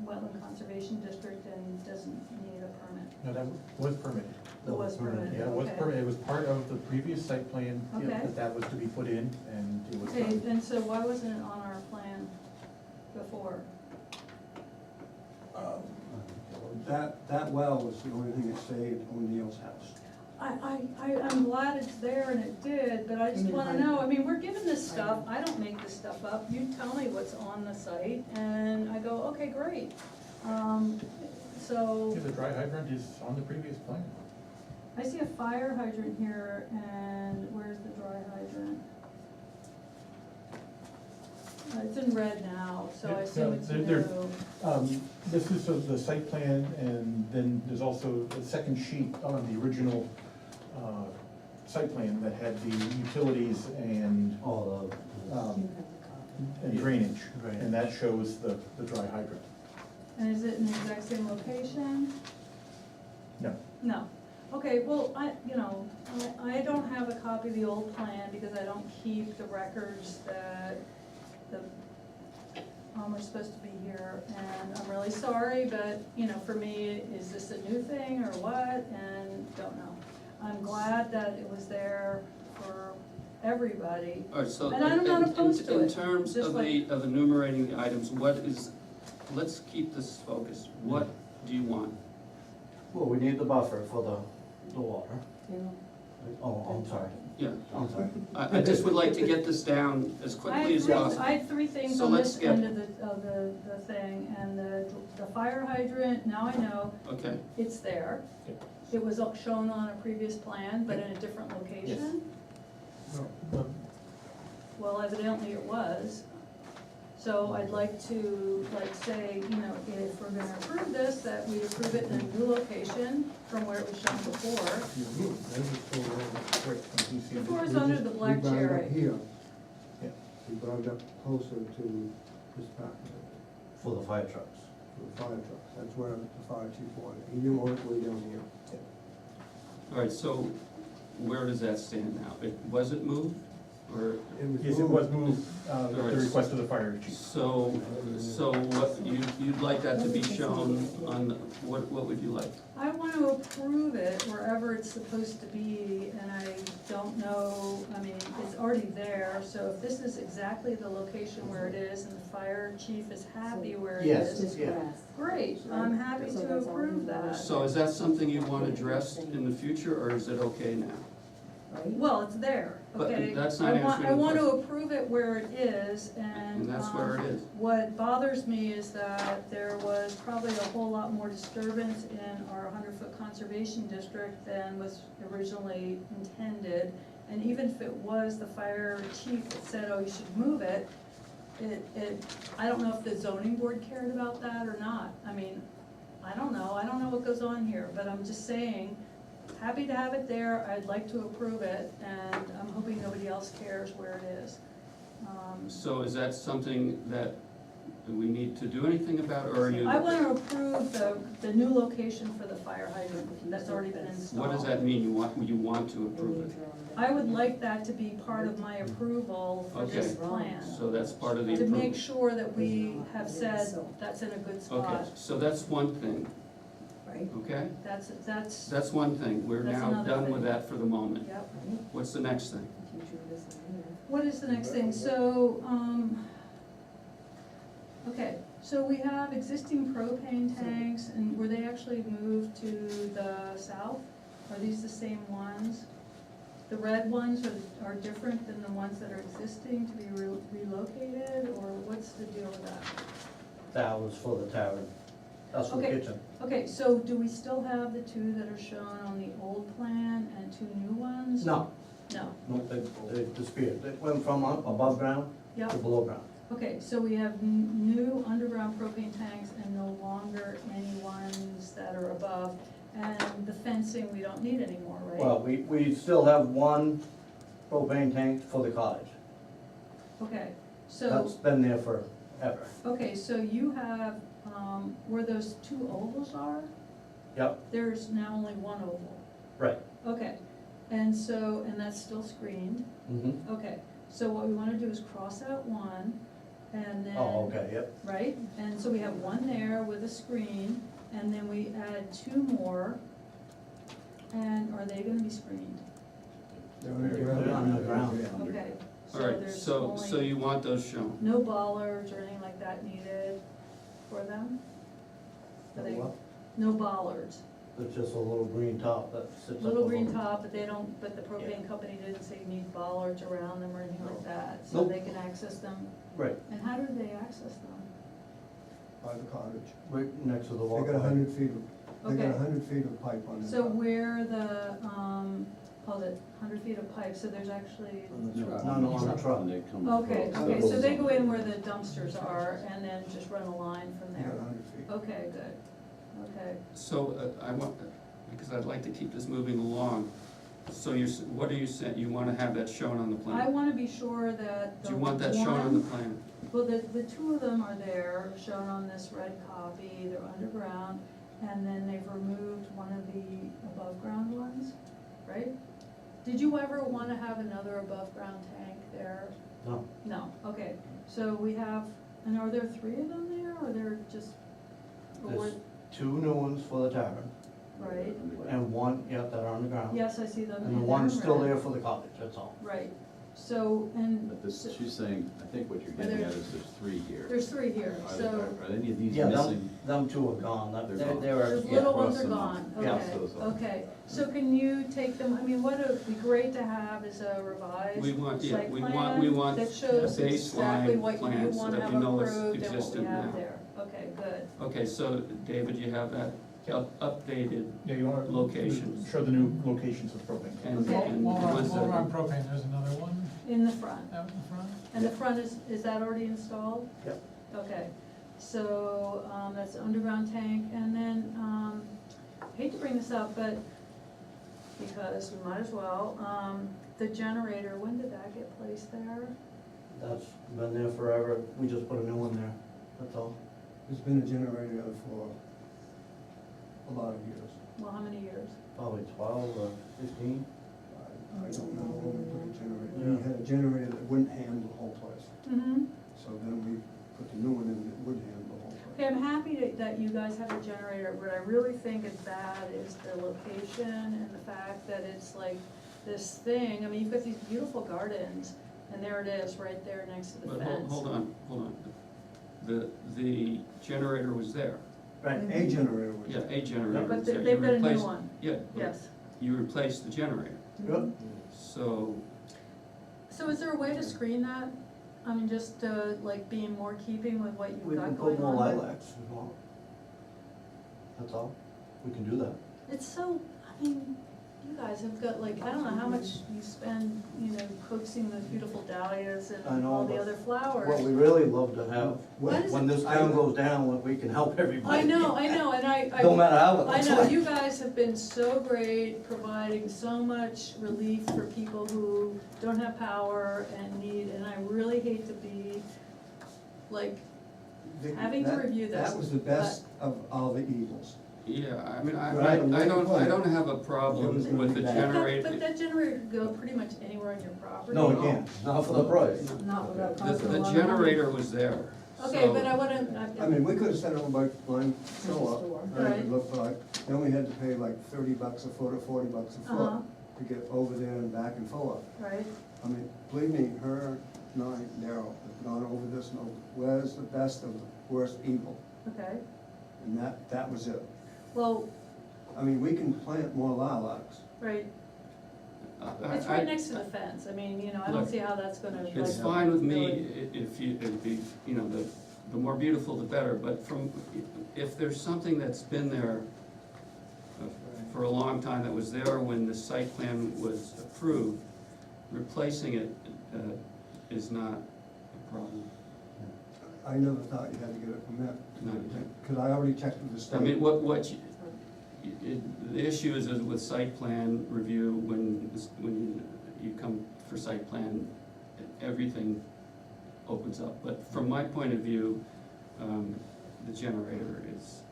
wetland conservation district and doesn't need a permit? No, that was permitted. It was permitted, Yeah, it was okay. permitted, it was part of the previous site plan, Okay. that was to be put in, and it was Okay, done. and so why wasn't it on our plan before? That well was the only thing that saved O'Neill's house. I'm glad it's there and it did, but I just wanna know, I mean, we're given this stuff, I don't make this stuff up, you tell me what's on the site, and I go, okay, great. So, Yeah, the dry hydrant is on the previous plan. I see a fire hydrant here, and where's the dry hydrant? It's in red now, so I Yeah, assume it's they're- new. This is the site plan, and then there's also a second sheet on the original site plan that had the utilities and Oh, and drainage, Drainage. and that shows the dry hydrant. And is it in the exact same location? No. No. Okay, well, I don't have a copy of the old plan because I don't keep the records that the are supposed to be here, and I'm really sorry, but, you know, for me, is this a new thing or what, and don't know. I'm glad that it was there for everybody. All right, so And I'm not opposed to in it, terms just of like- of enumerating the items, what is, let's keep this focused. What do you want? Well, we need the buffer for the water. Yeah. Oh, I'm sorry, Yeah, I'm sorry. I just would like to get this down as quickly as possible. I had three things So on let's this get- end of the thing, and the fire hydrant, now I know, Okay, it's there. Yep. It was shown on a previous plan, but in a different location. Well, evidently it was. So I'd like to, like, say, you know, if we're gonna approve this, that we approve it in a new location from where it was shown before. Before it's under the black We brought it cherry. up here, Yeah. we brought it up closer to this park, For the fire trucks. for the fire trucks, that's where the fire chief wanted, he didn't want it way down here. all right, so where does that stand now? Was it moved, or, Yes, it was moved, All at right. the request of the fire chief. so what, you'd like that to be shown on, what would you like? I want to approve it wherever it's supposed to be, and I don't know, I mean, it's already there, so if this is exactly the location where it is and the fire chief is happy where it Yes. is, Just Yeah. grass. great, I'm happy So to that's all approve we that. want. So is that something you want addressed in the future, or is it okay now? Right? Well, it's there, But okay? that's not I want- answering I the want to question. approve it where it is, and. And that's where it is. What bothers me is that there was probably a whole lot more disturbance in our 100-foot conservation district than was originally intended. And even if it was the fire chief that said, oh, you should move it, I don't know if the zoning board cared about that or not. I mean, I don't know what goes on here, but I'm just saying, happy to have it there, I'd like to approve it, and I'm hoping nobody else cares where it is. So is that something that we need to do anything about, or are you? I want to approve the new location for the fire hydrant that's already been installed. What does that mean, you want to approve it? I would like that to be part of my approval for this Okay. plan. So that's part of the To approval? make sure that we have said that's in a good Okay, spot. so that's one thing, Right? okay? That's, That's one thing, we're That's now another done thing. with that for the moment. yep. What's the next thing? Future of this idea. What is the next thing? So, okay, so we have existing propane tanks, and were they actually moved to the south? Are these the same ones? The red ones are different than the ones that are existing to be relocated, or what's the deal with that? That was for the tavern. That's for the Okay. kitchen. Okay, so do we still have the two that are shown on the old plan and two new ones? No, No, no, they disappeared. They went from above ground yep. to below ground. Okay, so we have new underground propane tanks and no longer any ones that are above. And the fencing, we don't need anymore, right? Well, we still have one propane tank for the cottage. Okay, so, That's been there forever. okay, so you have, where those two ovals are, Yep, there's now only one oval. right. Okay, and so, and that's still screened. Mm-hmm. Okay, so what we wanna do is cross out one and then. Oh, okay, yep. Right, and so we have one there with a screen, and then we add two more, and are they gonna be screened? They're They're on the ground. Okay, All so right, there's so only you want those shown? no bollards or anything like that needed for them? Are they- Well, No bollards, it's just a little green top that sits up. little green above. top, but they don't, but the propane Yeah. company didn't say you need bollards around them or anything like that, so Nope. they can access them. Right, And how do they access them? By the cottage. right next to the They wall. got 100 feet they got Okay. 100 feet of pipe on that. So where the, hold it, 100 feet of pipe, so there's actually. No, on the truck. And they come Okay, across. okay, so they go in where the dumpsters are and then just run a line from They got there. 100 feet. Okay, good, okay. So I want, because I'd like to keep this moving along, so what are you saying, you wanna have that shown on the I plan? wanna be sure that the Do you want that shown on the one- plan? Well, the two of them are there, shown on this red copy, they're underground, and then they've removed one of the above-ground ones, right? Did you ever wanna have another above-ground tank there? No, No, okay, so we have And are there 3 of them there, or they're just, or, There's 2 new ones for the tavern, right? and 1, yeah, that are on the ground. Yes, I see them. And the in one's still red. there for the cottage, that's all. Right, so, and. But this, she's saying, I think what you're getting at is there's 3 here. There's 3 here, Are so. are any of these Yeah, missing? them 2 are gone, They're they're, gone. they're, Those yeah. little ones cross are them gone, off. Yeah. okay, Those off. okay. So can you take them, I mean, what would be great to have is a revised We want, yeah, site we plan want that shows a exactly baseline what you plan so wanna that we have know what's approved and what we existent have now. there. Okay, good. Okay, so David, you have that updated Yeah, you want to. Locations. Show the new locations of propane. and, Okay. and the ones While we're on that, propane, there's another one In the front. out in the front. And the front is that already installed? Yep. Okay, so, that's the underground tank, and then, hate to bring this up, but, because we might as well, the generator, when did that get placed there? That's been there forever, we just put a new one there, that's all. There's been a generator there for a lot of years. Well, how many years? Probably 12 or 15. I don't know when we put a generator. Yeah. We had a generator that wouldn't handle the whole place. Mm-hmm. So then we put the new one in that would handle the whole place. Okay, I'm happy that you guys have a generator, but I really think it's bad is the location and the fact that it's like this thing, I mean, you've got these beautiful gardens, and there it is, right there next to the but fence. hold on. The generator was there. Right, a generator was. Yeah, a generator But was there. they've You got a new replaced- one, Yeah, but yes. you replaced the generator, Good. so, So is there a way to screen that? I mean, just like be in more keeping with what you've We can got put going more on? lilacs if you want. That's all, we can do that. It's so, I mean, you guys have got like, I don't know how much you spend, you know, coaxing those beautiful dahlias I and know, all the but other flowers. What we really love to have, What is when this town goes down, we can help everybody. I know, and I. No matter how it I looks know, like. you guys have been so great, providing so much relief for people who don't have power and need, and I really hate to be, like, Vicky, having to review this, That was the best of all the evils. yeah, I mean, I Right, don't have a problem It was with the gonna be bad. generator. but that generator could go pretty much anywhere on your property. No, we can't, not for the price. Not without The, costing a the lot of money. generator was there, Okay, so- but I wouldn't, I mean, we could have sent them by line fill Store. up, and it Right. would look like, then we had to pay like $30 a foot or $40 a Uh-huh. foot to get over there and back and fill up. right, I mean, believe me, her and I, Daryl, have gone over this, and over where's the best of the worst evil, okay, and that was it. well, I mean, we can plant more lilacs. right, I- it's right next to the fence, I mean, you know, I don't Look, see how that's gonna, like. It's fine with me really- if you know, the more beautiful the better, but if there's something that's been there for a long time, that was there when the site plan was approved, replacing it is not a problem. I never thought you had to get a permit, No, you don't. because I already checked with the state. I mean, the issue is with site plan review, when you come for site plan, everything opens up. But from my point of view, the generator is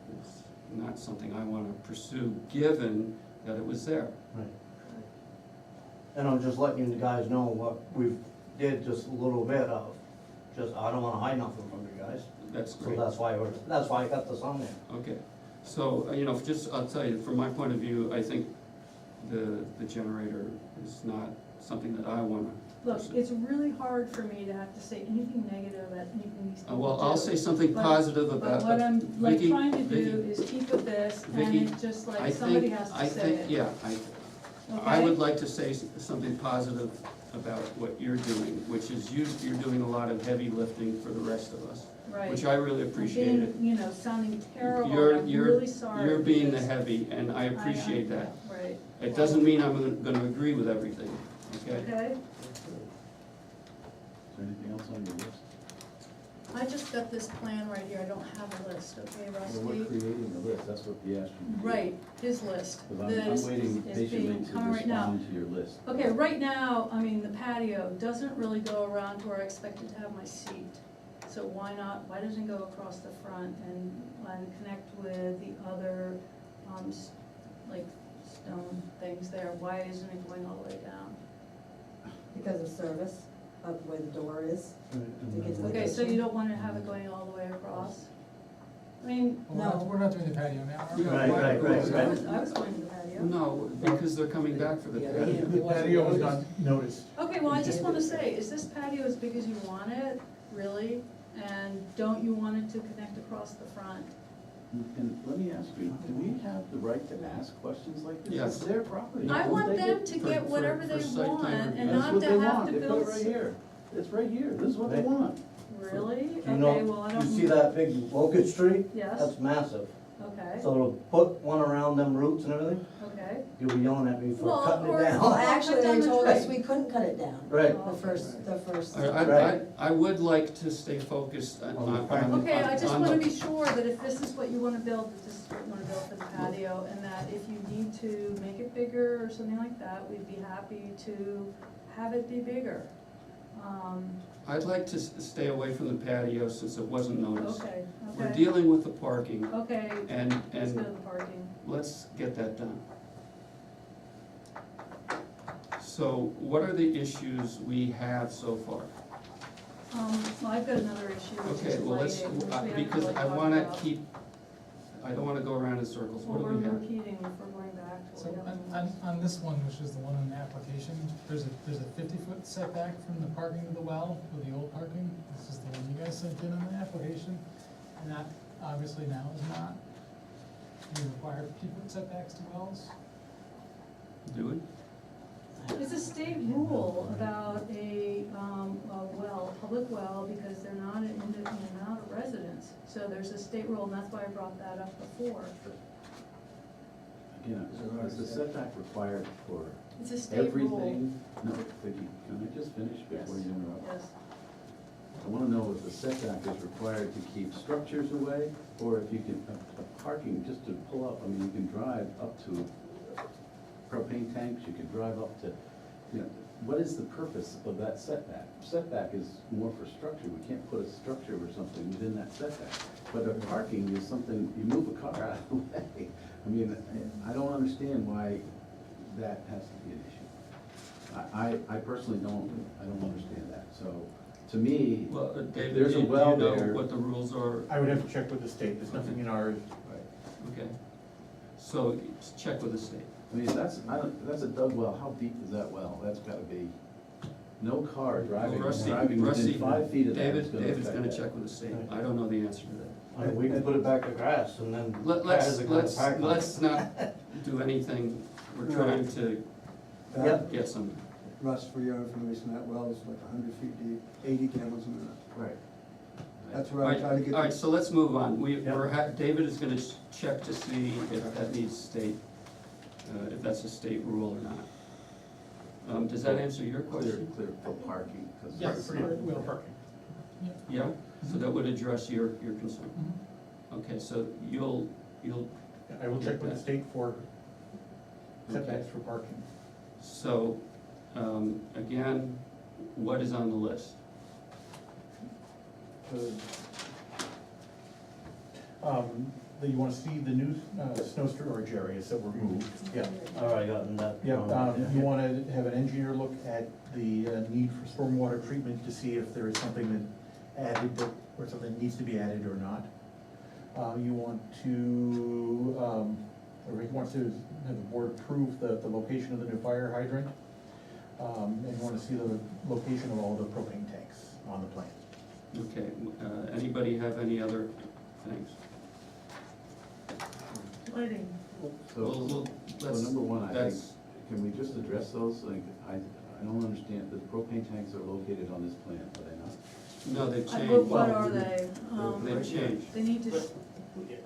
not something I wanna pursue, given that it was there. Right. And I'm just letting you guys know what we've did just a little bit of, just, I don't wanna hide nothing from you guys. That's So great. that's why I got this on there. Okay, so, you know, I'll tell you, from my point of view, I think the generator is not something that I wanna Look, pursue. it's really hard for me to have to say anything negative about anything these people do. Well, I'll say something But- positive about. But what I'm like Vicky, trying to do Vicky, is keep with this, and Vicky, it's just I like, think- somebody has to say it. Yeah, I Okay? would like to say something positive about what you're doing, which is you're doing a lot of heavy lifting for the rest of us, Right. which I really I'm appreciate being, it. you know, sounding terrible, You're- I'm you're- really sorry. You're being the because heavy, and I appreciate that. Right, It doesn't mean I'm gonna agree with everything, okay? okay, Is there anything else on your list? I just got this plan right here, I don't have a list, okay, Well, Rusty? we're creating a list, that's what he asked you to do. Right, his list, Because this I'm waiting is patiently being, to coming right now. respond to your list. Okay, right now, I mean, the patio doesn't really go around to where I expected to have my seat. So why not, why doesn't it go across the front and connect with the other, like, stone things there? Why isn't it going all the way down? Because of service. of where the door is. And then Okay, Okay, so you don't wanna have it going all the way across? I mean, No. We're not doing the patio now, are we? Right, right, right, I right. was going to the patio. No, because they're coming back for the Yeah, patio. The patio was not noticed. Okay, well, I just wanna say, is this patio as big as you want it, really? And don't you want it to connect across the front? And let me ask you, do we have the right to ask questions like this? Yes. It's their property. I Don't want they them get- to for- get for- whatever for they site plan want review. and That's not what to they have want. to They put build. it right here. It's right here. This is what they Right. want. Really? You Okay, know, well, I you don't. see that big locust tree? Yes, That's massive. okay, So to put one around them roots and everything, okay. you'll be yelling at me for Well, cutting or- it Well, down. actually, Cut down they the told us tree. we couldn't cut it down. Right. The first. I would like to stay focused on. Okay, I just on wanna the- be sure that if this is what you wanna build, that this is what you wanna build for the patio, and that if you need to make it bigger or something like that, we'd be happy to have it be bigger. I'd like to stay away from the patio since it wasn't noticed. Okay, We're okay, dealing with the parking, okay, and, let's go and to the parking. let's get that done. So what are the issues we have so far? Well, I've got another issue, which Okay, is well, let's, lighting, which we haven't because really I talked wanna about. keep, I don't wanna go around in circles, Well, what do we're we have? repeating if we're going back to So what we on, have. on this one, which is the one in the application, there's a 50-foot setback from the parking to the well, with the old parking. This is the one you guys sent in on the application, and that obviously now is not. We require 50-foot setbacks to wells. Do it? It's a state rule about a well, public well, because they're not a residence. So there's a state rule, and that's why I brought that up before. Again, is the setback required for It's a state rule. everything? No, Vicki, can I just finish before Yes, you interrupt? yes. I wanna know if the setback is required to keep structures away, or if you can, a parking, just to pull up, I mean, you can drive up to propane tanks, you can drive up to, you know, what is the purpose of that setback? Setback is more for structure, we can't put a structure or something within that setback. But a parking is something, you move a car out of the way. I mean, I don't understand why that has to be an issue. I personally don't understand that, so, to me, Well, David, there's do a you well know there. what the rules are? I would have to check with the state, there's nothing in ours. Okay, so check with the state. I mean, that's a dug well, how deep is that well? That's gotta be, no car driving Rusty, within 5 feet of that is gonna David's affect gonna that. check with the state, I don't know the answer to that. I mean, we can put it back to grass and then. Let's not do anything, we're trying to Yep. get some, Russ, for your information, that well is like 100 feet deep, 80 gallons a minute. Right. That's where I try to get. all right, so let's move on, Yep. David is gonna check to see if that needs state, if that's a state rule or not. Does that answer your question? Clear for parking, 'cause Yeah, it's- for wheel parking. Yeah, so that would address your concern. Mhm. Okay, so you'll, I will check with the state for setbacks for parking. so, again, what is on the list? Do you wanna see the new snow storage areas that were moved? Yeah. All right, gotten that. Yeah, you wanna have an engineer look at the need for stormwater treatment to see if there is something that added, or something needs to be added or not. You want to, or he wants to have the board approve the location of the new fire hydrant. And you wanna see the location of all the propane tanks on the plan. Okay, anybody have any other things? Lighting. So, Well, so let's- number one, I think, that's- can we just address those? Like, I don't understand, the propane tanks are located on this plan, are they not? No, they've What changed. are they? They've changed. They need to,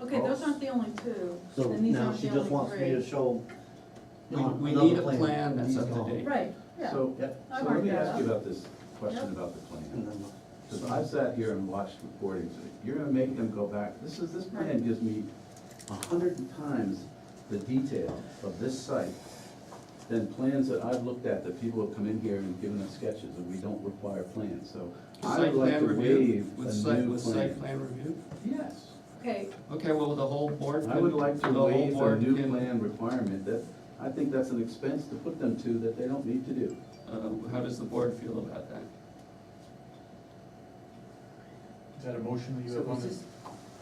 okay, those aren't the only two, So and these now aren't she the just wants me only to three. show. We another need a plan that's He's up to gone. date. Right, yeah. So, Yep. I so let marked me that ask you up. about this question Yep. about the And plan. then- Because I've sat here and watched recordings, you're gonna make them go back, this plan gives me 100 times the detail of this site than plans that I've looked at, that people have come in here and given us sketches, and we don't require plans, so I Site would like plan to review, waive with a site, new with site plan. plan review? Yes, Okay, Okay, well, the whole board. I would like to the whole waive a board new can- plan requirement, that, I think that's an expense to put them to that they don't need to do. How does the board feel about that? that a motion that you So have on was this?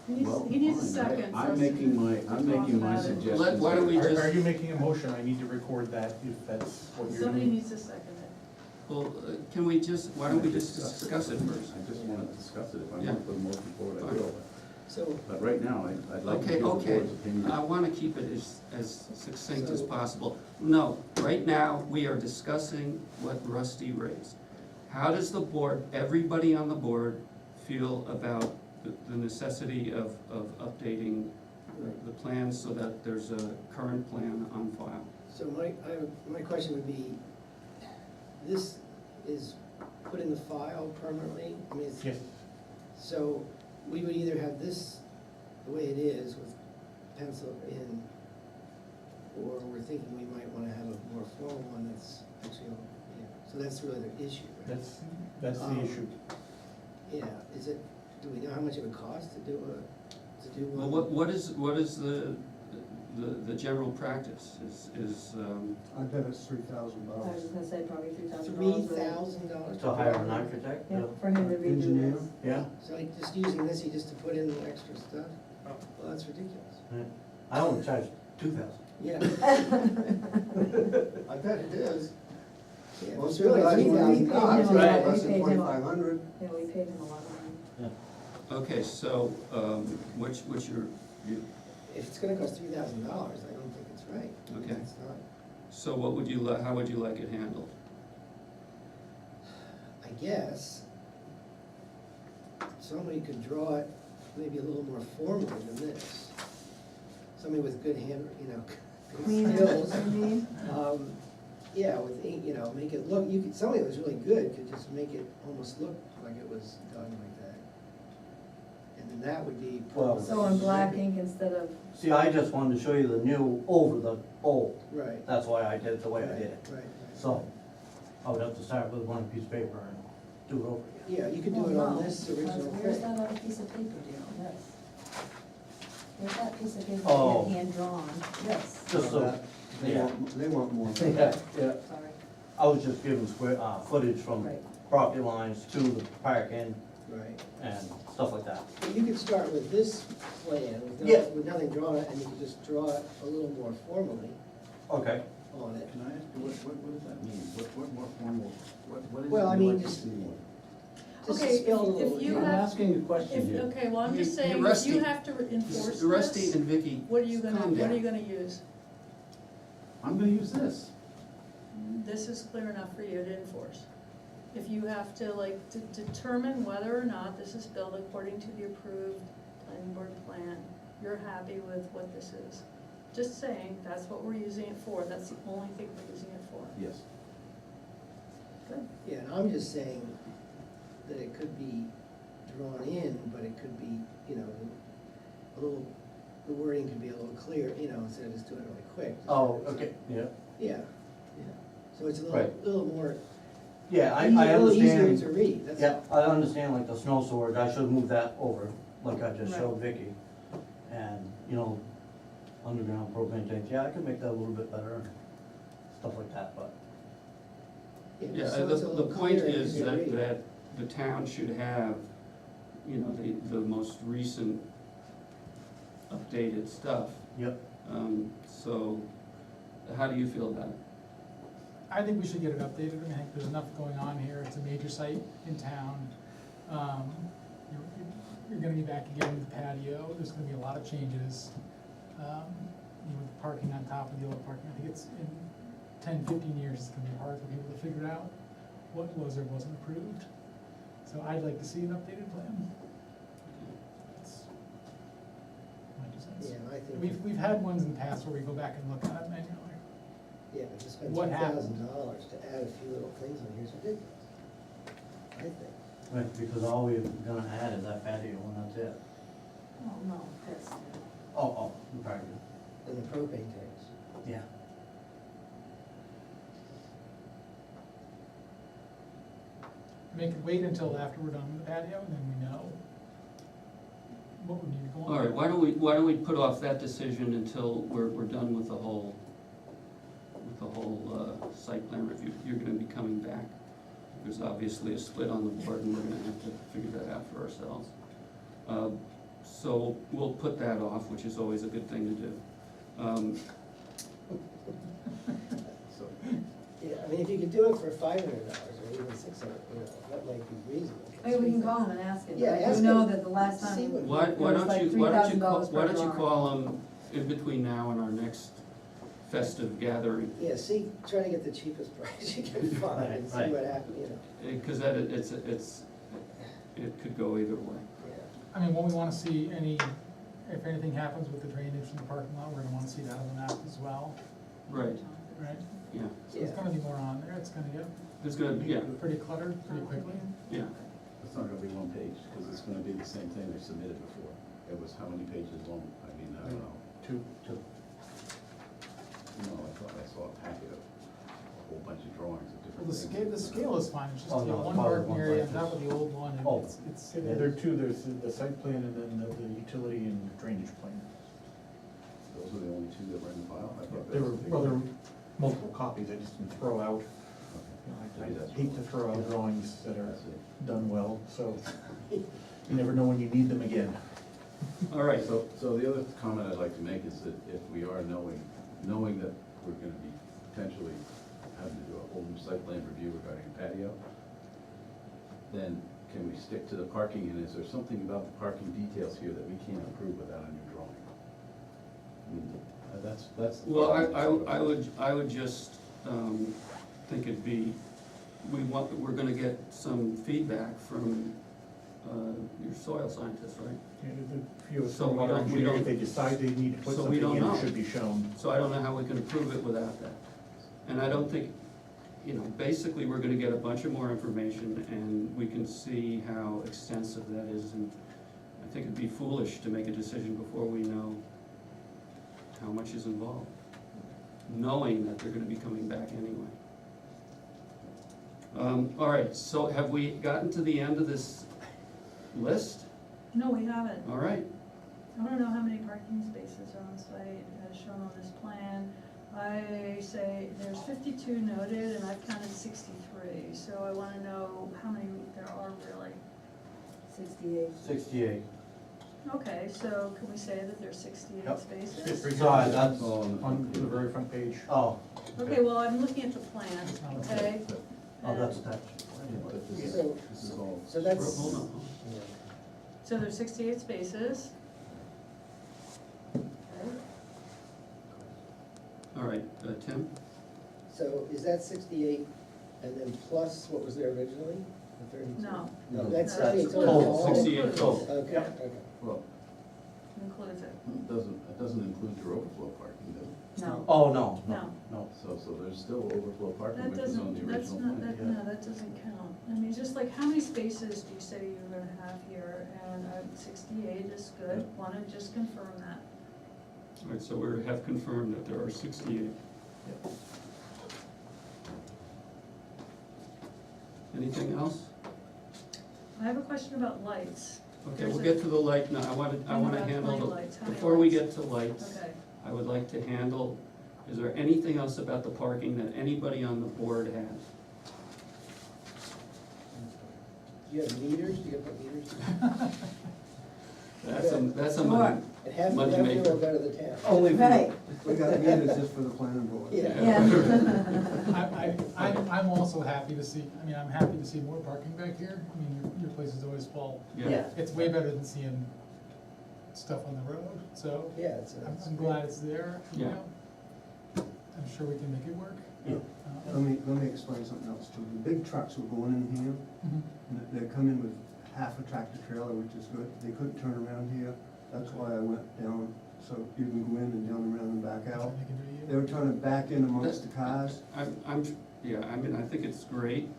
this, He needs a Fine. second. I'm first making my, to I'm talk making my about it. suggestions. Why don't we just- Are you making a motion? I need to record that if that's what you're Somebody doing. needs to second it. Well, can we just, why don't we just discuss it first? I just wanna discuss it, if I Yeah. want to put a motion forward, I Fine. will. so, But right now, I'd like to Okay, hear the okay, board's opinion. I wanna keep it as succinct as So- possible. No, right now, we are discussing what Rusty raised. How does the board, everybody on the board, feel about the necessity of updating the plans so that there's a current plan on file? so my question would be, this is put in the file permanently? I mean, it's, Yes, so we would either have this the way it is with pencil in, or we're thinking we might wanna have a more formal one that's actually, so that's really the issue, right? that's the issue. Yeah, is it, do we know how much it would cost to do Well, one? what is the general practice? Is I bet it's $3,000. I was just gonna say probably $3,000. $3,000? To hire an architect, Yeah, for him to redo Engineer? this. yeah. So like just using this, you just to put in the extra stuff? Well, that's ridiculous. Yeah. I only charge 2,000. Yeah. I bet it is. Yeah, Most it's of the really guys we- want we to paid him a lot. less We than paid him a- 2,500. Yeah, we paid him a lot of money. Yeah. okay, so, what's your, If it's gonna cost $3,000, I don't think it's right. Okay. It's not. so what would you, how would you like it handled? I guess somebody could draw it maybe a little more formally than this. Somebody with good hand, good Clean, skills. I mean, Yeah, with ink, make it look, somebody that was really good could just make it almost look like it was done like that. And then that would be. Well- so in black ink instead of, See, I just wanted to show you the new over the old. Right. That's why I did it the way I Right, did it. right. So, I would have to start with one piece of paper and do it over again. Yeah, you could do well, it no, on this original where's thing. that other piece of paper, dear? This. Where's that piece of paper Oh. you had hand drawn? This, Just so, They yeah. want more. Yeah, yeah. sorry. I was just giving footage from Right. property lines to the parking Right. and stuff like that. But you could start with this plan, Yeah. with nothing drawn, and you could just draw it a little more formally Okay. on it. Can I ask you, what does that mean? What more formal, what is it Well, I you mean, like to just- see more? Just Okay, spell a if little. you I'm have- asking a question here. Okay, well, I'm just Hey, saying, if Rusty. you have to enforce Rusty this, and Vicky, what are you gonna, calm what are down. you gonna use? I'm gonna use this. This is clear enough for you to enforce. If you have to determine whether or not this is built according to the approved planning board plan, you're happy with what this is. Just saying, that's what we're using it for, that's the only thing we're using it for. Yes. Good. Yeah, and I'm just saying that it could be drawn in, but it could be, a little, the wording could be a little clearer, instead of just doing it really quick. Oh, okay, yeah. Yeah, yeah. So it's a Right. little more, Yeah, I a little easier understand. to read, that's Yeah, all. I understand like the snow storage, I should move that over, like I just Right. showed Vicky. And, underground propane tanks, yeah, I could make that a little bit better and stuff like that, but. yeah, so it's a the little point clearer is to that, read. that the town should have, the most recent updated stuff. Yep. So, how do you feel about it? I think we should get it updated. I think there's enough going on here. It's a major site in town. You're gonna be back again with the patio. There's gonna be a lot of changes. With parking on top of the old parking, I think it's in 10, 15 years, it's gonna be hard for people to figure out what was or wasn't approved. So I'd like to see an updated plan. That's my 2 cents. Yeah, I think. We've had ones in the past where we go back and look at it manually. Yeah, but to spend What $2,000 to add a few little things on here is ridiculous, I think. Right, because all we're gonna add is that patio and that's it. Oh, no, this, Oh, the parking, And the propane tanks. yeah. Make it wait until after we're done with the patio, and then we know what we need to go on. All right, why don't we put off that decision until we're done with the whole site plan review? You're gonna be coming back. There's obviously a split on the board, and we're gonna have to figure that out for ourselves. So we'll put that off, which is always a good thing to do. So, Yeah, I mean, if you could do it for $500 or even $600, that might be reasonable. Maybe we can call him and ask him, Yeah, but I ask do know him. that the last time. See what- Why It was don't like you, $3,000 per why don't you drawing. call them in between now and our next festive gathering? Yeah, see, try to get the cheapest price you can find and see Right. what happens, Because that, it could go either way. yeah. I mean, what we wanna see, if anything happens with the drainage in the parking lot, we're gonna wanna see that on the map as well, Right, right? yeah. So it's gonna be more on there, it's gonna get There's gonna be, yeah, pretty cluttered pretty quickly. yeah. it's not gonna be one page, because it's gonna be the same thing they submitted before. It was how many pages long? I mean, I don't know. Two. No, I thought I saw a packet of a whole bunch of drawings of Well, different the things. scale is fine, it's just, Oh, you know, no, one probably parking one area on place. top of the old one, and Oh. it's. Yeah, there are two, there's the site plan and then the utility and drainage plan. Those were the only two that were in the file? I thought There were, was- well, there were multiple copies, I just didn't throw out, Okay. you know, I hate to throw out drawings that are I see. done well, so you never know when you need them again. All right, So the other comment I'd like to make is that if we are knowing that we're gonna be potentially having to do a whole new site plan review regarding a patio, then can we stick to the parking, and is there something about the parking details here that we can't approve without a new drawing? I mean, that's. the well, problem. I would just, think it'd be, we're gonna get some feedback from, your soil scientist, right? If you have So we water don't- we engineer, don't- if they decide they need to put so we something don't in, know. it should be shown. So I don't know how we can approve it without that. And I don't think, basically, we're gonna get a bunch of more information, and we can see how extensive that is, and I think it'd be foolish to make a decision before we know how much is involved, knowing that they're gonna be coming back anyway. All right, so have we gotten to the end of this list? No, we haven't. All right, I wanna know how many parking spaces are on site as shown on this plan. I say there's 52 noted and I've counted 63, so I wanna know how many there are really. 68. 68. Okay, so can we say that there's 68 Yep. spaces? Sorry, that's, On the very front page. oh, Okay, well, I'm looking at the plan, okay? oh, that's attached. Yeah, but this is- So- this is all. So that's. hold on. Yeah. So there's 68 spaces. Okay. All right, Tim? So is that 68 and then plus what was there originally? The 32? No. No, that's No, 68 that's total. total. 68 total. Okay, Yep. okay. Well, Includes it. it doesn't include your overflow parking, does it? No. Oh, no, No. no, no. So there's still overflow parking, That which was on doesn't, the that's original not, plan. that, no, that doesn't count. I mean, just like, how many spaces do you say you're gonna have here? And 68 is good, wanna just confirm that. All right, so we have confirmed that there are 68. Anything else? I have a question about lights. Okay, we'll get to the light now. I wanna About handle 20 the, lights. How many before we lights? get to lights, Okay, I would like to handle, is there anything else about the parking that anybody on the board has? Do you have meters? Do you have meters? That's a Sure. money. And half Money of them maker. will go to the town. Only Right. We got meters just for the planning board. Yeah. yeah. I'm also happy to see, I mean, I'm happy to see more parking back here. I mean, your place is always full. Yeah, It's way better than seeing stuff on the road, so Yeah, it's. I'm glad it's there, you Yeah. know? I'm sure we can make it work. Yeah. Let me explain something else too. The big trucks were going in here, Mhm. and they come in with half a tractor trailer, which is good. They couldn't turn around here. That's why I went down, so you can go in and down around and back out. Something they can do to They you. were trying to back in amongst the cars. I mean, I think it's great.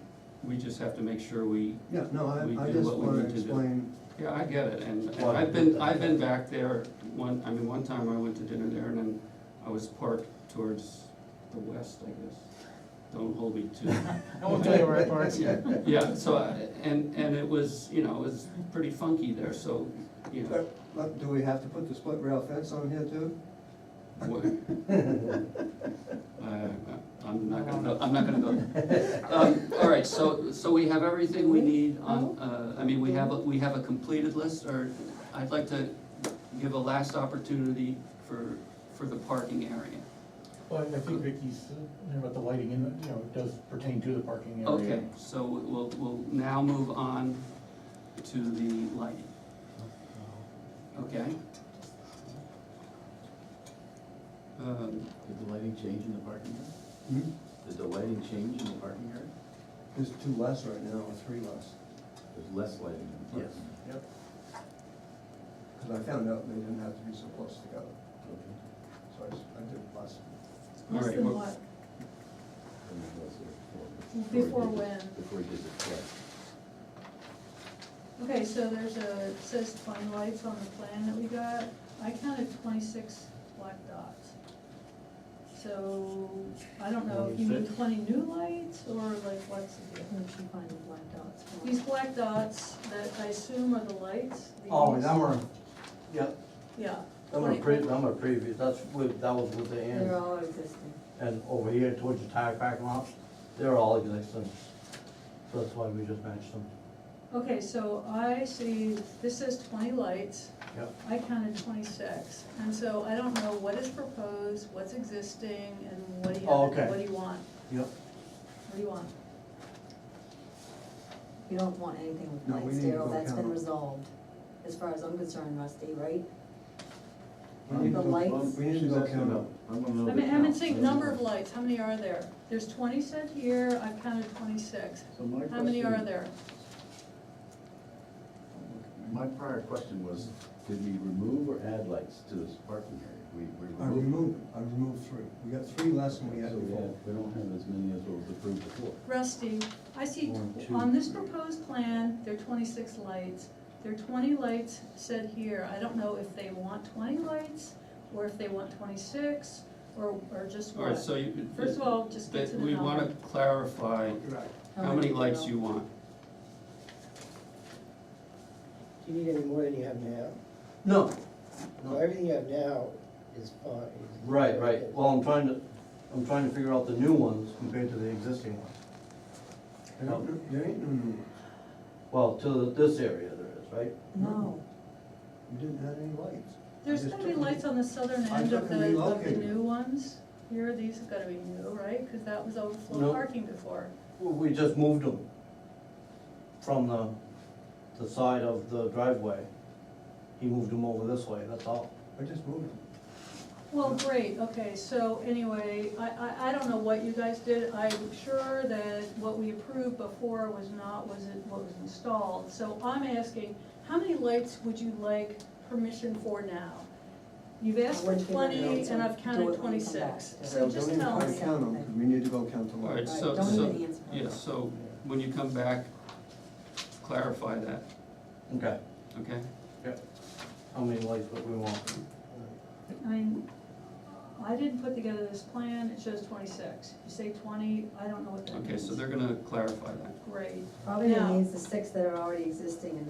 We just have to make sure we, Yeah, no, We I do just what we wanna need to do. explain. yeah, I get it. And Well, I've been back there one time I went to dinner there and then I was parked towards the west, I guess. Don't hold me to. I won't tell you where I parked. Yeah, so, and it was, it was pretty funky there, so, But do we have to put the split rail fence on here too? I'm not gonna go there. All right, so we have everything we need on, I mean, we have a completed list, or I'd like to give a last opportunity for the parking area. Well, I think Vicky's, about the lighting, and, it does pertain to the parking area. Okay, so we'll now move on to the lighting. Okay? Did the lighting change in the parking area? Hmm? Did the lighting change in the parking area? There's 2 less right now, or 3 less, There's less lighting in the parking area? Yep. Because I found out they didn't have to be so close together, Okay. so I did less. All Less right, than well- what? And it was there Before he did- when? Before he did the flood. Okay, so it says 20 lights on the plan that we got. I counted 26 black dots. So, I don't know if you mean 20 new lights, or like, what's the deal? Where'd she find the black dots from? These black dots that I assume are the lights? Oh, these- them are, yep, Yeah. them are previous, that was with the They're end. all existing. And over here towards the tire parking lot, they're all existing. So that's why we just matched them. Okay, so I see, this says 20 lights. Yep. I counted 26, and so I don't know what is proposed, what's existing, and what do you, Oh, okay. what do you want? Yep. What do you want? You don't want anything with No, we lights, need to Daryl, go that's been count 'em. resolved, as far as I'm concerned, Rusty, right? We need The to- lights? We need to go count them. I wanna know I the mean, I'm count. saying number of lights, how many are there? There's 20 said here, I've counted 26. So my How many are question- there? My prior question was, did we remove or add lights to this parking area? We I removed them, I removed 3. We got 3 less than we had So before. we don't have as many as what was approved before. Rusty, I see, 1, 2, on this 3. proposed plan, there are 26 lights. There are 20 lights said here. I don't know if they want 20 lights, or if they want 26, or just All right, what. so you. First of all, just get to the We wanna number. clarify Right. how many do lights know? you want. Do you need any more than you have now? No, So no, everything you have now is fine. right, well, I'm trying to figure out the new ones compared to the existing ones. There ain't no new ones. Well, to this area there is, right? No, You didn't add any lights. There's I just gotta be took 'em- lights on the southern I end took of and the relocated new them. ones. Here, these have gotta be new, right? Cause that was overflow No. parking before. We just moved them from the side of the driveway. He moved them over this way, that's all. I just moved them. Well, great, okay, so anyway, I don't know what you guys did. I'm sure that what we approved before was not, was it what was installed. So I'm asking, how many lights would you like permission for now? You've asked for wouldn't give you 20 notes, and I'll I've do counted it when you come 26. back. So Don't just even tell try us. to count them, because we need to go count the All right, lights. so, don't so, need the answer. yeah, so when you come back, clarify that, Okay. okay? Yep. How many lights would we want? I mean, I didn't put together this plan, it shows 26. You say 20, I don't know what that means. Okay, so they're gonna clarify that. Great. Probably that Now- means the 6 that are already existing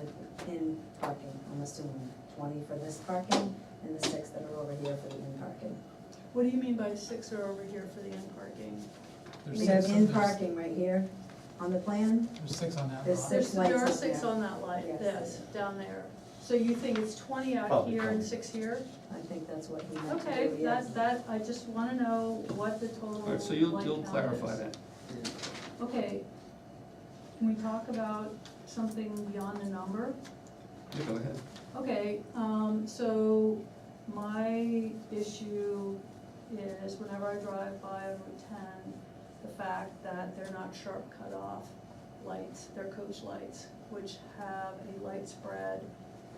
in parking, I'm assuming. 20 for this parking, and the 6 that are over here for the in parking. What do you mean by 6 are over here for the in parking? There's We have six- in there's- parking right here on the plan. There's 6 on that There's lot. six. lights There are up 6 there. on that light, Yes. yes, down there. So you think it's 20 out Probably here and 20. 6 here? I think that's what he meant to do, Okay, yes. I just wanna know what the total All right, so you'll light count clarify is. that. Okay, can we talk about something beyond the number? Yeah, go ahead. Okay, so my issue is whenever I drive by on Route 10, the fact that they're not sharp cutoff lights, they're coach lights, which have a light spread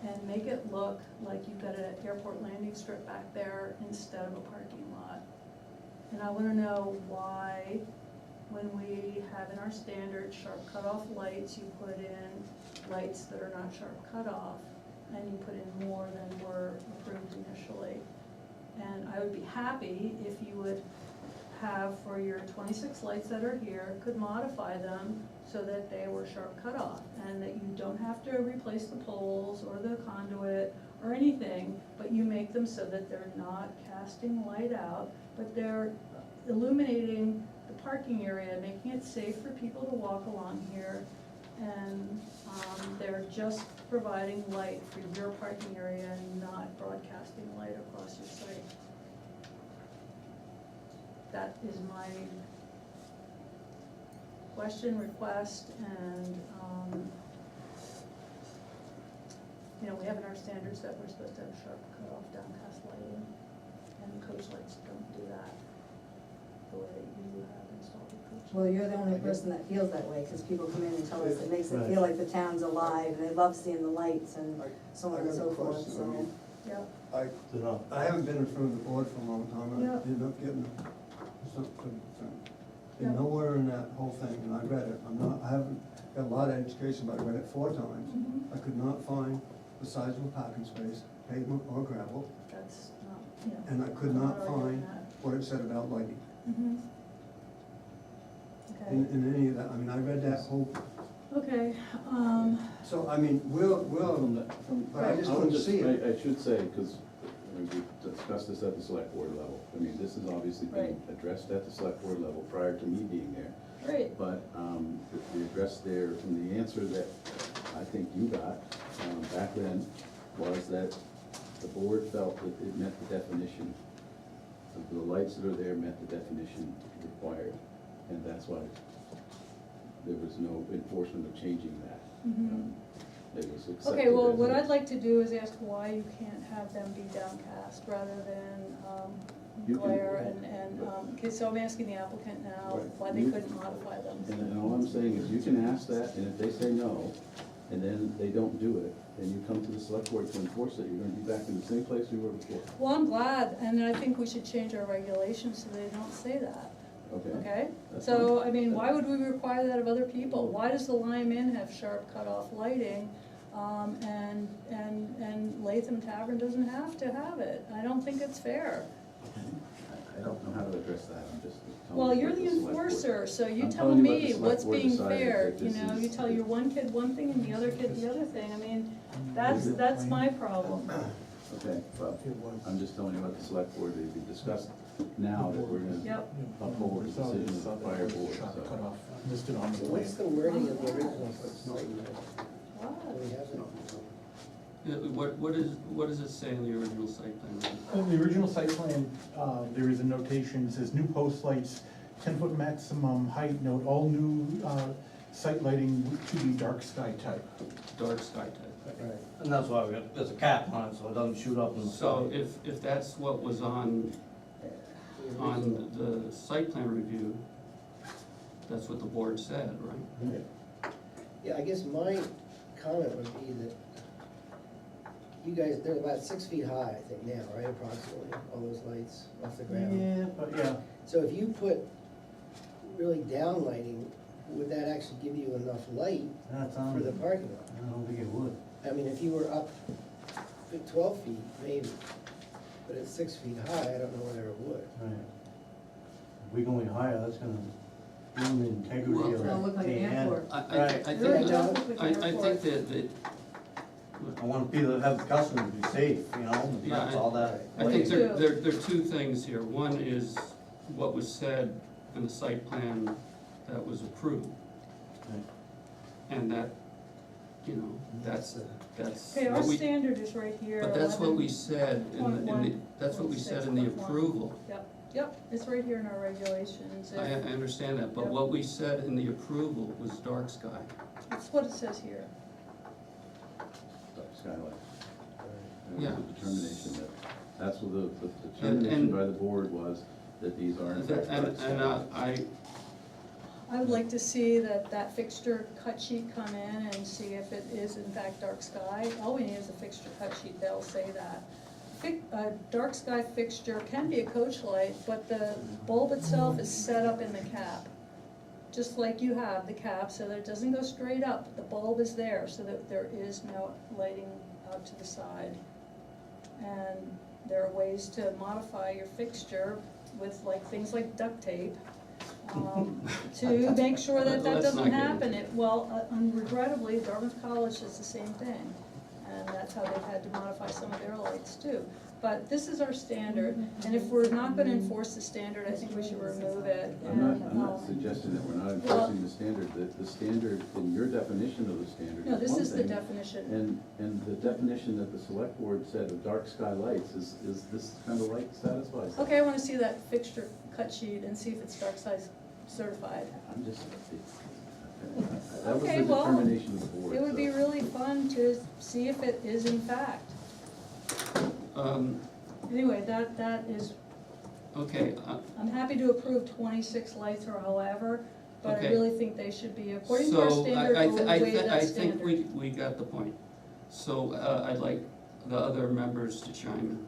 and make it look like you've got an airport landing strip back there instead of a parking lot. And I wanna know why, when we have in our standard sharp cutoff lights, you put in lights that are not sharp cutoff, and you put in more than were approved initially. And I would be happy if you would have for your 26 lights that are here, could modify them so that they were sharp cut off, and that you don't have to replace the poles or the conduit or anything, but you make them so that they're not casting light out, but they're illuminating the parking area, making it safe for people to walk along here, and they're just providing light for your parking area and not broadcasting light across your site. That is my question, request, and, you know, we have in our standards that we're supposed to have sharp cutoff downcast lighting, and coach lights don't do that the way you have installed the coach. Well, you're the only person that feels that way, because people come in and tell us it makes it Right. feel like the town's alive, and they love seeing the lights and so on I and got a so forth, question. so. Yep, You know, I haven't been in front of the board for a long time, Yeah. I ended up getting something. Yeah. And nowhere in that whole thing, and I read it, I haven't got a lot of education, but I read it 4 times. Mhm. I could not find the size of a parking space, pavement or gravel, that's not, you know. and I could I'm not arguing find that. what it said about lighting. Mhm. Okay, In any of that, I mean, I read that whole, okay, so, I mean, we'll, but I just don't see it. I should say, because we discussed this at the select board level, I mean, this has obviously been Right. addressed at the select board level prior to me being there. great, But the address there, and the answer that I think you got back then was that the board felt that it met the definition, the lights that are there met the definition required, and that's why there was no enforcement of changing that. Mhm. It was accepted. Okay, well, as what is. I'd like to do is ask why you can't have them be downcast rather than You can- glare and, okay, so I'm asking the applicant now Right. why they You- couldn't modify them. And all I'm saying is you can ask that, and if they say no, and then they don't do it, then you come to the select board to enforce it, you're gonna be back in the same place we were before, Well, I'm glad, and I think we should change our regulations so they don't say that, okay? okay? That's So, I mean, why would we require that of other people? Why does the Lyme Inn have sharp cutoff lighting, and Latham Tavern doesn't have to have it? I don't think it's fair. I don't know how to address that, I'm just telling Well, you you're what the select board- enforcer, so you I'm tell telling you what the me select what's board being decided, fair, that you this know, is- you tell your one kid one thing and the other kid the other thing, I mean, that's my problem. Okay, well, I'm just telling you what the select board, we discussed now that we're gonna Yep, uphold the decision of the prior board, Sharp so. cutoff listed on the So plan. what's the wording of the original site? wow. Do we have it? What does it say in the original site plan? In the original site plan, there is a notation, that says new post lights, 10-foot maximum height, note all new, site lighting to be dark sky type. Dark sky type. Right. and that's why there's a cap on it, so it doesn't shoot up in the sky. So if that's what was on the site plan review, that's what the board said, right? Yeah, I guess my comment would be that you guys, they're about 6 feet high, I think now, right, approximately, all those lights off the ground. Yeah, but yeah, So if you put really down lighting, would that actually give you enough light that's for the parking lot? I don't think it would. I mean, if you were up 12 feet, maybe, but at 6 feet high, I don't know whether it would. Right. If we go any higher, that's gonna ruin the integrity Well- of It's gonna look like an the end. airport. I It think, really does look like I an think airport. that, I want people to have the customers be safe, you know, Yeah, that's all that. I think Me too. there are two things here. One is what was said in the site plan that was approved. And that, you know, that's Okay, our what we, standard is right here. but that's what we said in the, 11.1, that's what we said in the 6.1. approval. Yep, it's right here in our regulations. I understand that, but Yep. what we said in the approval was dark sky. That's what it says here. Dark skylight. That Yeah. was the determination that, that's what the And- determination by the board was, that these are in fact dark And sky. I would like to see that fixture cut sheet come in and see if it is in fact dark sky. All we need is a fixture cut sheet, they'll say that. A dark sky fixture can be a coach light, but the bulb itself is set up in the cap. Just like you have the cap, so that it doesn't go straight up, the bulb is there, so that there is no lighting out to the side. And there are ways to modify your fixture, with like things like duct tape, to make sure that that Let's not doesn't get into happen. it. Regrettably, Dartmouth College does the same thing, and that's how they've had to modify some of their lights too. But this is our standard, and if we're not gonna enforce the standard, I think we should remove it. I'm not suggesting that we're not enforcing the standard, that the standard, in your definition of the standard No, this one is the thing, definition. And the definition that the select board said of dark sky lights, is this kind of light satisfies that? Okay, I wanna see that fixture cut sheet and see if it's dark size certified. I'm just, that was the Okay, well, determination of the board. It would be so. really fun to see if it is in fact. Anyway, that is, Okay, I'm happy to approve 26 lights or however, but I Okay. really think they should be according to our standard or way that I standard. think we got the point. So, I'd like the other members to chime in.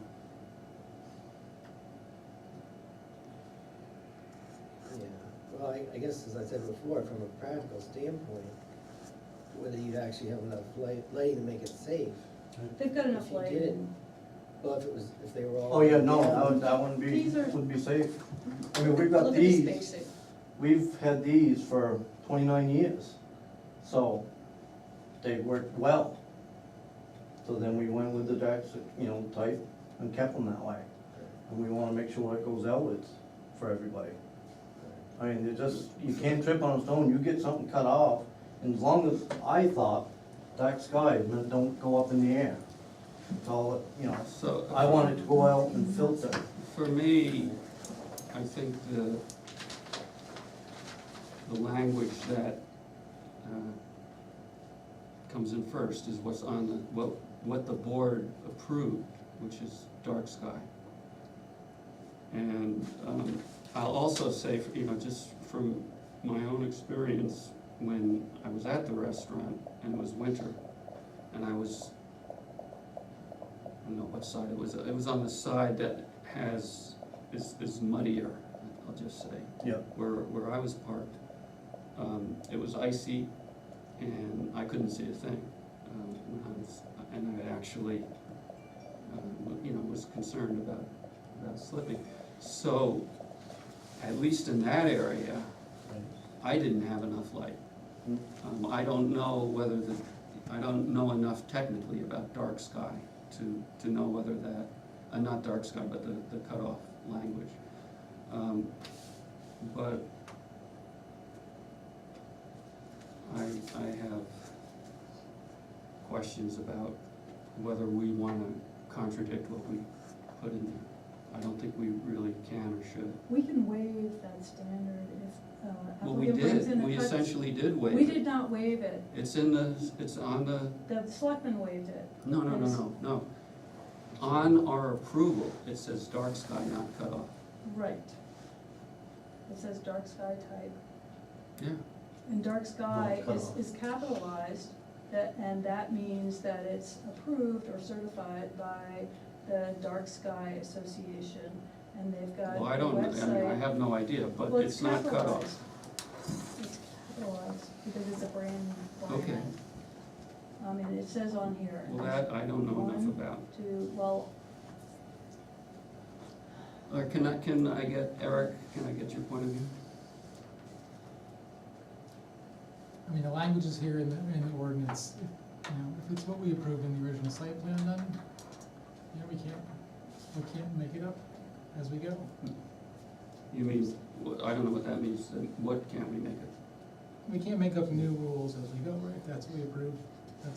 Yeah, well, I guess, as I said before, from a practical standpoint, whether you'd actually have enough lighting to make it safe. They've got enough If you light. didn't, well, if they were all. Oh, yeah, no, down, that wouldn't be, These are- would be safe. I mean, we've got Look at this these, basic. we've had these for 29 years, so they worked well. So then we went with the dark, type and kept them that way. And we wanna make sure it goes outwards for everybody. I mean, it just, you can't trip on a stone, you get something cut off, and as long as, I thought, dark skies meant don't go up in the air. It's all, So. I want it to go out and filter. For me, I think the language that comes in first is what's on the, what the board approved, which is dark sky. And I'll also say, just from my own experience, when I was at the restaurant and it was winter, and I don't know what side it was on the side that is muddier, I'll just say. Yeah. Where I was parked, it was icy, and I couldn't see a thing, and I actually, was concerned about slipping. So, at least in that area, I didn't have enough light. I don't know I don't know enough technically about dark sky to know whether that, not dark sky, but the cutoff language. But I have questions about whether we wanna contradict what we put in there. I don't think we really can or should. We can waive that standard if Well, we applicant brings in did, a we cut. essentially did waive We it. did not waive it. It's on the, Selectmen waived it. no. On our approval, it says dark sky, not cut off. Right. It says dark sky type. Yeah. And dark sky Not cut off. is capitalized, and that means that it's approved or certified by the Dark Sky Association, and they've got a Well, I website. have no idea, but Well, it's not cut off. capitalized. It's capitalized because it's a brand new Okay. brand. I mean, it says on here. Well, that I don't know enough One, about. two, well, Or can I get, Eric, can I get your point of view? I mean, the language is here in the ordinance, if it's what we approved in the original site plan, then, we can't make it up as we go. You mean, I don't know what that means, then what can't we make it? We can't make up new rules as we go, right? That's what we approved.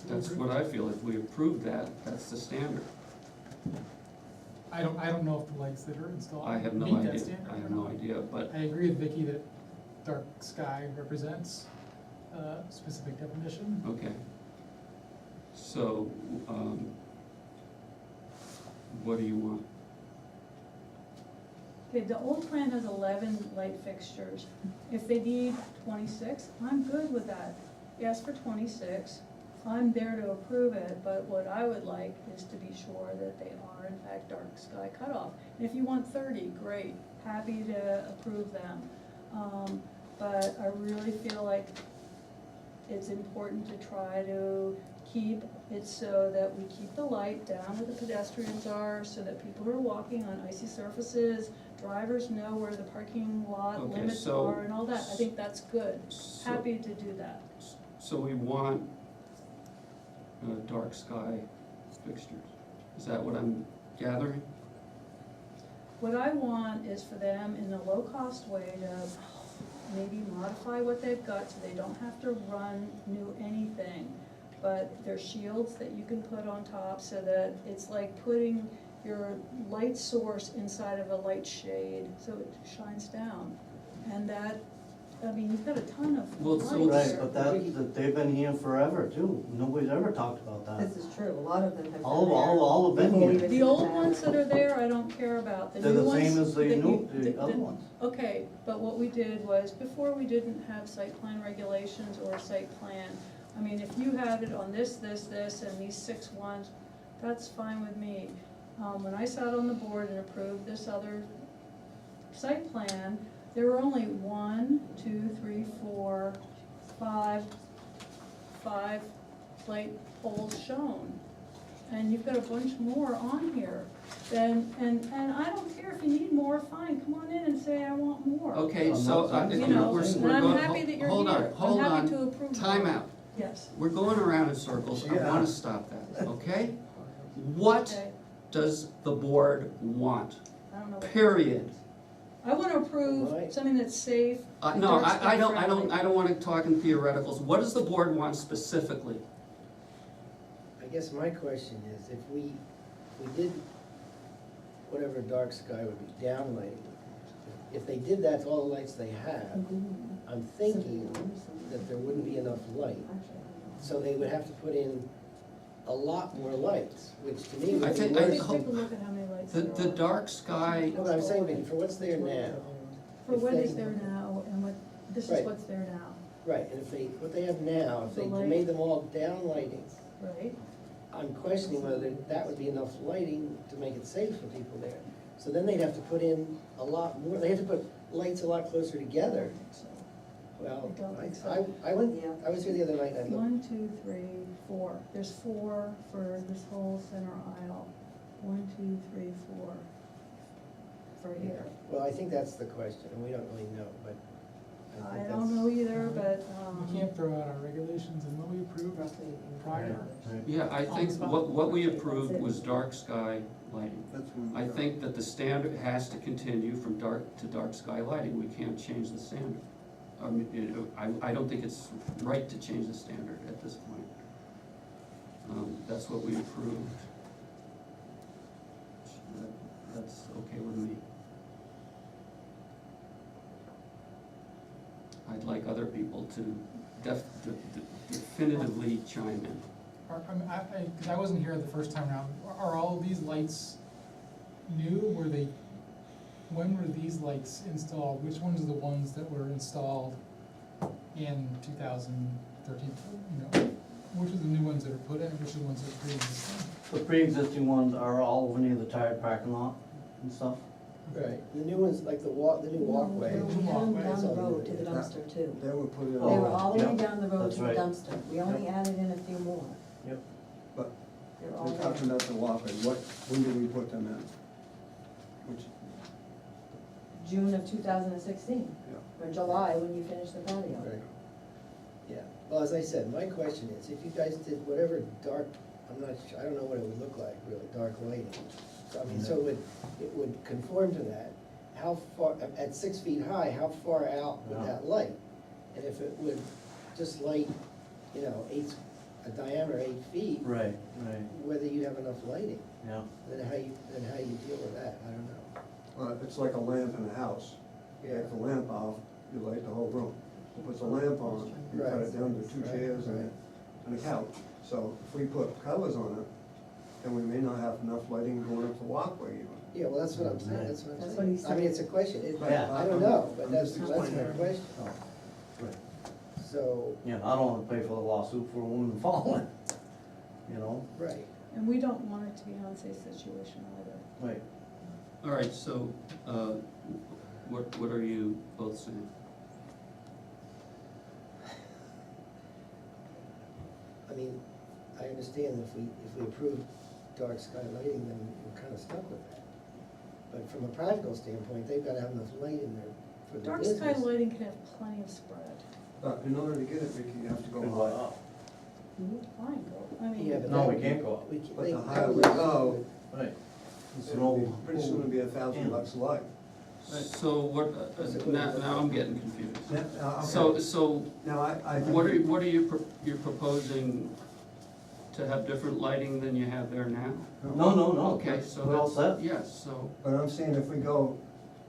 That's what I feel, if we approve that, that's the standard. I don't know if the lights that are installed I have no meet that idea, standard. I have no idea, but, I agree with Vicky that dark sky represents a specific definition. okay. So, what do you want? okay, the old plan has 11 light fixtures. If they need 26, I'm good with that. Ask for 26. I'm there to approve it, but what I would like is to be sure that they are in fact dark sky cutoff. And if you want 30, great, happy to approve them. But I really feel like it's important to try to keep it so that we keep the light down where the pedestrians are, so that people who are walking on icy surfaces, drivers know where the parking lot Okay, limits so- are and all that, I think that's good. So- Happy to do that. So we want dark sky fixtures. Is that what I'm gathering? What I want is for them in a low-cost way to maybe modify what they've got so they don't have to run new anything. But there's shields that you can put on top so that it's like putting your light source inside of a light shade, so it shines down. And that, I mean, you've got a ton of Well, so- lights Right, here. but that, they've been here forever too, nobody's ever talked about that. This is true, a lot of them have been All have been before we here. even The did old that. ones that are there, I don't care about. The They're new the ones same as the that new, you- the other ones. Okay, but what we did was, before we didn't have site plan regulations or site plan, I mean, if you had it on this, and these 6 ones, that's fine with me. When I sat on the board and approved this other site plan, there were only 1, 2, 3, 4, 5 light poles shown. And you've got a bunch more on here. And I don't care if you need more, fine, come on in and say, I want more. Okay, I'm so, not saying You that. know, we're and I'm going- happy that you're hold on, here. hold I'm on. happy to approve. Time out. Yes, We're going around in circles, I Yeah. wanna stop that, okay? What okay, does the board want? I don't know. Period. I wanna approve Right. something that's safe. and No, dark I sky don't, friendly. I don't wanna talk in theoreticals. What does the board want specifically? I guess my question is, if we did whatever dark sky would be downlighting, if they did that to all the lights they have, I'm thinking that there wouldn't be enough light. So they would have to put in a lot more lights, which to me I would be think- I I worse. think take a look at how many lights The there are. dark sky, No, but I'm saying, for what's there now, For what is there now and what, this is Right. what's there now, right, and if they, what they have now, if they The light. made them all downlighting, right? I'm questioning whether that would be enough lighting to make it safe for people there. So then they'd have to put in a lot more, they have to put lights a lot closer together. So, Well, I don't think so. I went, Yeah. I was here the other night, and I looked, 1, 2, 3, 4. There's 4 for this whole center aisle. 1, 2, 3, 4 for here. well, I think that's the question, and we don't really know, but I I think don't know either, but, We can't throw out our regulations and what we approved prior. Right. yeah, I On think the spot. what we approved was dark sky lighting. That's when. I think that the standard has to continue from dark to dark sky lighting, we can't change the standard. I mean, I don't think it's right to change the standard at this point. That's what we approved. That's okay with me. I'd like other people to definitively chime in. Cause I wasn't here the first time around, are all of these lights new, when were these lights installed? Which ones are the ones that were installed in 2013? You know, which are the new ones that are put in, which are the ones that are pre-existing? The pre-existing ones are all over near the tire parking lot and stuff. right, the new ones, like the new walkway. No, we had them down the Walkway. road to the dumpster too. They were put in. They were all the way yeah, down the road that's to the right. dumpster. We only added in a few more. Yep. But They're all we're talking there. about the walkway, when did we put them in? Which, June of 2016, yeah. or July, when you finished the patio. Right. Yeah, well, as I said, my question is, if you guys did whatever dark, I'm not, I don't know what it would look like, really, dark lighting. So, I mean, so it would conform to that. How far, at 6 feet high, how far out would Yeah. that light? And if it would just light, you know, a diameter 8 feet, Right, right, whether you have enough lighting, yeah. then how you deal with that, I don't know. It's like a lamp in a house. You take the lamp off, you light the whole room. You put the lamp on, you cut it down to 2 chairs and a couch. So if we put covers on it, then we may not have enough lighting going up the walkway even. Yeah, well, that's what I'm saying, that's what I'm That's saying. what he's I mean, it's a question, Yeah. I don't know, but I'm that's just my explaining. question. Oh, right. So, Yeah, I don't wanna pay for the lawsuit for a woman falling, you know? right, and we don't want it to be an unsafe situation either. Right. All right, so, what are you both saying? I mean, I understand if we approve dark sky lighting, then we're kinda stuck with that. But from a practical standpoint, they've gotta have enough light in there for the Dark business. sky lighting can have plenty of spread. But in order to get it, Ricky, you have to go Good high. luck. Fine, go, I mean. Yeah, but No, that- we can't go up. we can't- But they- the that higher would we be- go, Right. it'll be, pretty soon it'll be $1,000 light. So what, now I'm getting confused. Okay. So Now, I think. what are you, you're proposing to have different lighting than you have there now? No, Okay, so we're all that's, set. yes, so, But I'm saying if we go,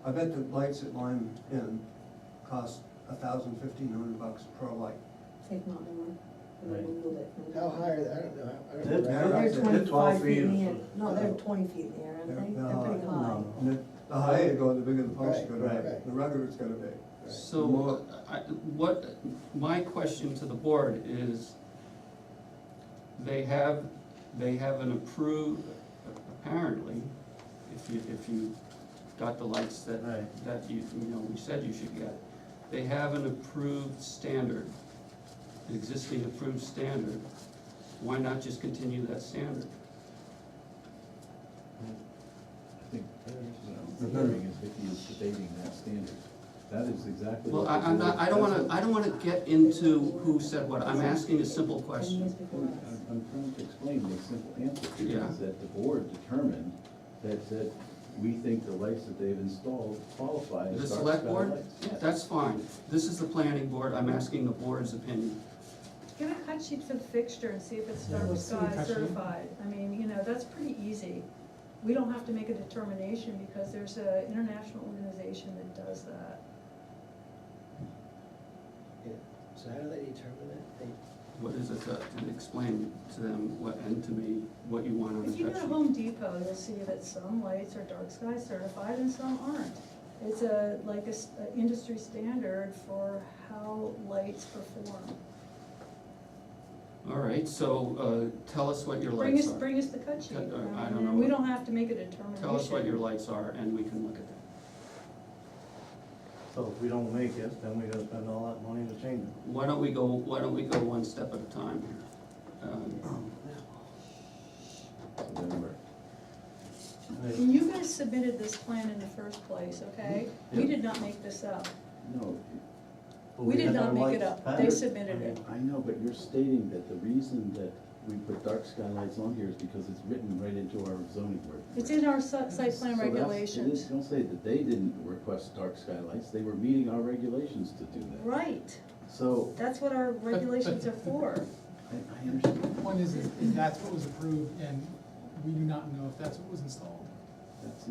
I bet the lights at Lyme Inn cost $1,000, $1,500 per light. If not more, and then we move it. How high are they? I don't know, I don't They're- know. they're- They're They're 12 25 feet feet in or the air, so. no, they're 20 feet in the air, aren't they? They're- They're pretty high. No. The higher you go, the bigger the post is gonna Right, be, right. the ruggeder it's gonna be. so, my question to the board is, they have an approved, apparently, if you got the lights that, Right. that you know, we said you should get, they have an approved standard, an existing approved standard, why not just continue that standard? I think, the hearing is Vicky is debating that standard. That is exactly Well, what. I'm not, I don't wanna get into who said what, I'm asking a simple 10 question. years before us. I'm trying to explain the simple answer, Yeah. is that the board determined that we think the lights that they've installed qualify as The dark select sky board? lights. Yes. That's fine, this is the planning board, I'm asking the board's opinion. Get a cut sheet for the fixture and see if it's Yeah, dark let's see the sky cut sheet. certified. I mean, you know, that's pretty easy. We don't have to make a determination because there's an international organization that does that. Yeah. So how do they determine that? What is it to explain to them what, and to me, what you want on the If you cut go to sheet? Home Depot, you'll see that some lights are dark sky certified and some aren't. It's a industry standard for how lights perform. All right, so, tell us what your lights are. Bring us the cut sheet. I don't and know We what- don't have to make a determination. Tell us what your lights are and we can look at that. So if we don't make it, then we gotta spend all that money to change it. Why don't we go one step at a time here? So then we're, And you guys submitted this plan in the first place, okay? We Yeah. did not make this up. no, But We did had not our make it lights up. They patterned. submitted it. I know, but you're stating that the reason that we put dark sky lights on here is because it's written right into our zoning board. It's in our site plan So that's- regulations. Don't say that they didn't request dark sky lights, they were meeting our regulations to do that. Right, So, that's what our regulations are for. I understand. The point is that's what was approved, and we do not know if that's what was installed. That's,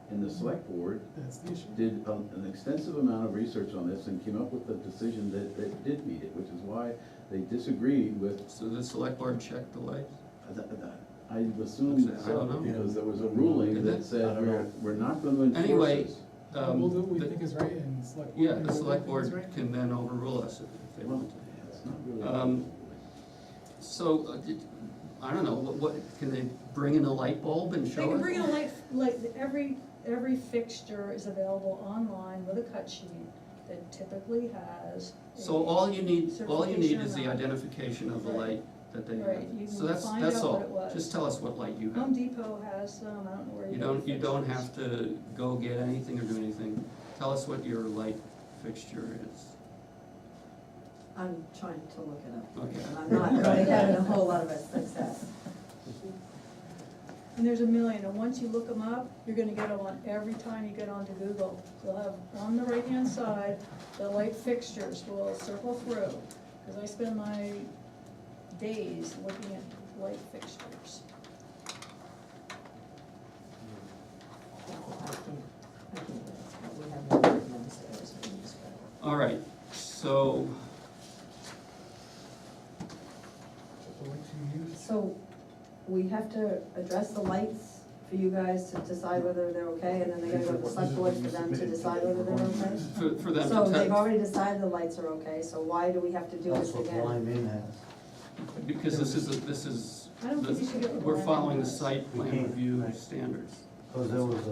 and the select board That's the issue. did an extensive amount of research on this and came up with the decision that it did meet it, which is why they disagreed with, So the select board checked the lights? I assume I so, don't know. because there was a ruling Did that they? said I don't know. we're not gonna enforce Anyway, this. We'll do what we the- think is right, and select. board Yeah, can the do what select they think is board right. can then overrule us if they Well, want to. it's not really. So, I don't know, what, can they bring in a light bulb and They show can it? bring a every fixture is available online with a cut sheet that typically has. So all you need is certification the or not. identification of the Right. light that they have. Right, you So can that's, find that's out all. what it was. Just tell us what light you Home have. Depot has some, I don't know where you You get don't, the you don't fixtures. have to go get anything or do anything. Tell us what your light fixture is. I'm trying to look it up. Okay. And I'm not really having a whole lot of success. And there's a million, and once you look them up, you're gonna get them on every time you get onto Google. They'll have, on the right-hand side, the light fixtures will circle through, because I spend my days looking at light fixtures. We have one downstairs, we can just go. All right, so, So what you use. So we have to address the lights for you guys to decide whether they're okay, and then they gotta go to the select board for them to decide whether they're okay? for them So to they've tell, already decided the lights are okay, so why do we have to do That's this what again? Lyme Inn has. because this is, I don't think you should get the we're blind following the ones. site plan We can't, review right. standards. Cause there was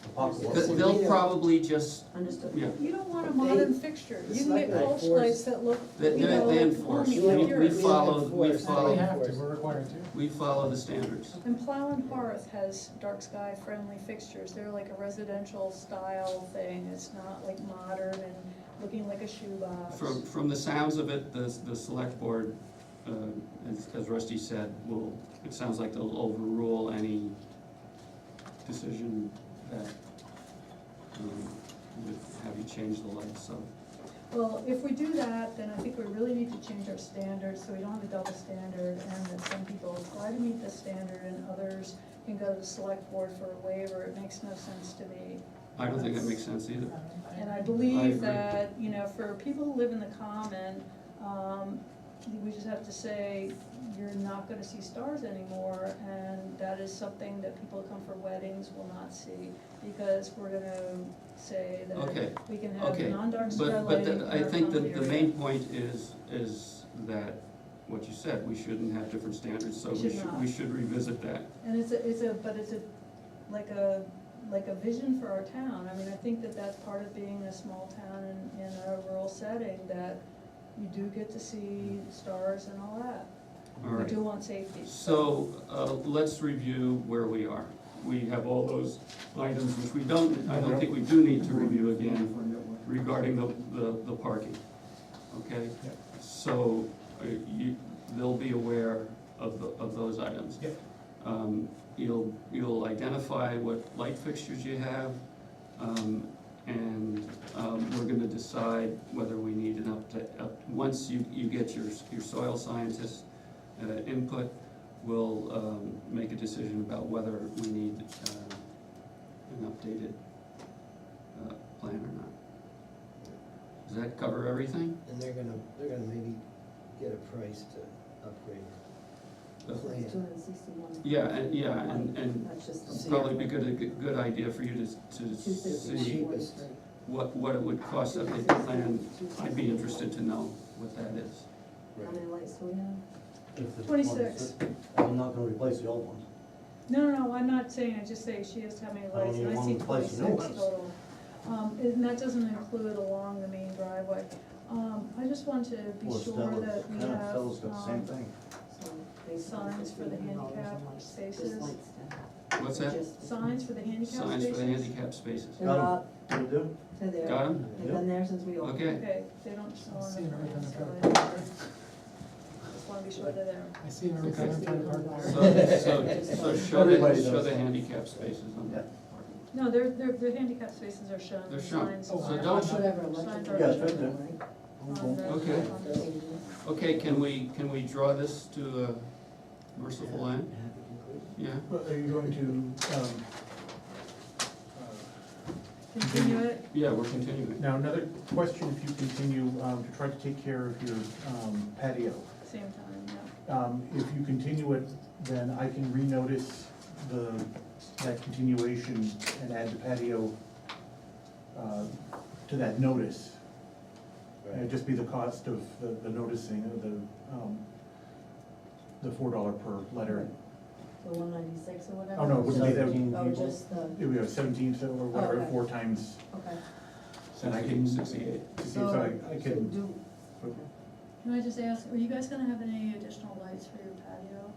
The pocket. They'll probably just, Understood. yeah, You don't want a modern fixture, the you can get selectmen Kolsch enforce- lights that look, they, you know, they like enforce. homey, We- like We yours. follow, we enforce. We follow, have to, we're required to. we follow the standards. And Plow and Hearth has dark sky friendly fixtures, they're like a residential style thing, it's not like modern and looking like a shoebox. From the sounds of it, the select board, as Rusty said, it sounds like they'll overrule any decision that would have you change the lights, so. Well, if we do that, then I think we really need to change our standards, so we don't have a double standard, and that some people try to meet the standard and others can go to the select board for a waiver, it makes no sense to me. I don't think that makes sense either. And I I believe agree. that, you know, for people who live in the common, we just have to say, you're not gonna see stars anymore, and that is something that people who come for weddings will not see, because we're gonna say Okay, that we can have okay. non-dark sky But lighting. I think that the main point is that, what you said, we shouldn't have different standards, so We should not. we should revisit that. And it's like a vision for our town, I mean, I think that that's part of being a small town in a rural setting, that you do get to see stars and all that. All We right. do want safety. So, let's review where we are. We have all those items which I don't think we do need to review again regarding the parking, okay? Yep. So, they'll be aware of those items. Yep. You'll identify what light fixtures you have, and we're gonna decide whether we need an once you get your soil scientist input, we'll make a decision about whether we need an updated plan or not. Does that cover everything? And they're gonna maybe get a price to upgrade the plan. 261. Yeah, and That's just the. See, probably be good idea for you to 260. see Cheapest. what it would cost to update the plan. I'd be interested to know what that is. How many lights do we have? If it's 26. I'm not gonna replace the old ones. No, I'm not saying, I just say she has to have many I don't lights, and even I want see to replace the 26 new ones. total. And that doesn't include along the main driveway. I just want to be Well, sure Stella's, that we yeah, have, Stella's got the same thing. So basically signs for the $51 handicap a light. spaces. Just lights down. What's that? Just- signs for the handicap spaces. Signs for the handicap spaces. They're Got 'em. up, What do you do? they're there. Got 'em? They've been there since we opened. Okay. Okay, they don't show I on see the them every time I plan, drive so by. just wanna be sure they're there. I see them every time I'm trying to park there. So Everybody show does. the handicap spaces on Yeah. that. No, the handicap spaces are shown, They're the shown. signs. Oh, are- So don't- Whatever Signs electrical. are Yeah, it's right shown there. on the- Okay. on the- Okay, can we draw this to a merciful end? Yeah? Well, are you going to, Continue it, Yeah, we're continuing. now another question, if you continue, to try to take care of your patio. same time, yeah. If you continue it, then I can renotice that continuation and add the patio to that notice. And it'd just be the cost of the noticing of the $4 per letter. The 196 or whatever? Oh, no, it wouldn't be that. 17 Oh, people. just the, It would be 17, so, or whatever, okay. 4 times. okay. And I can, 68. so I So can, do, Can I just ask, are you guys gonna have any additional lights for your patio?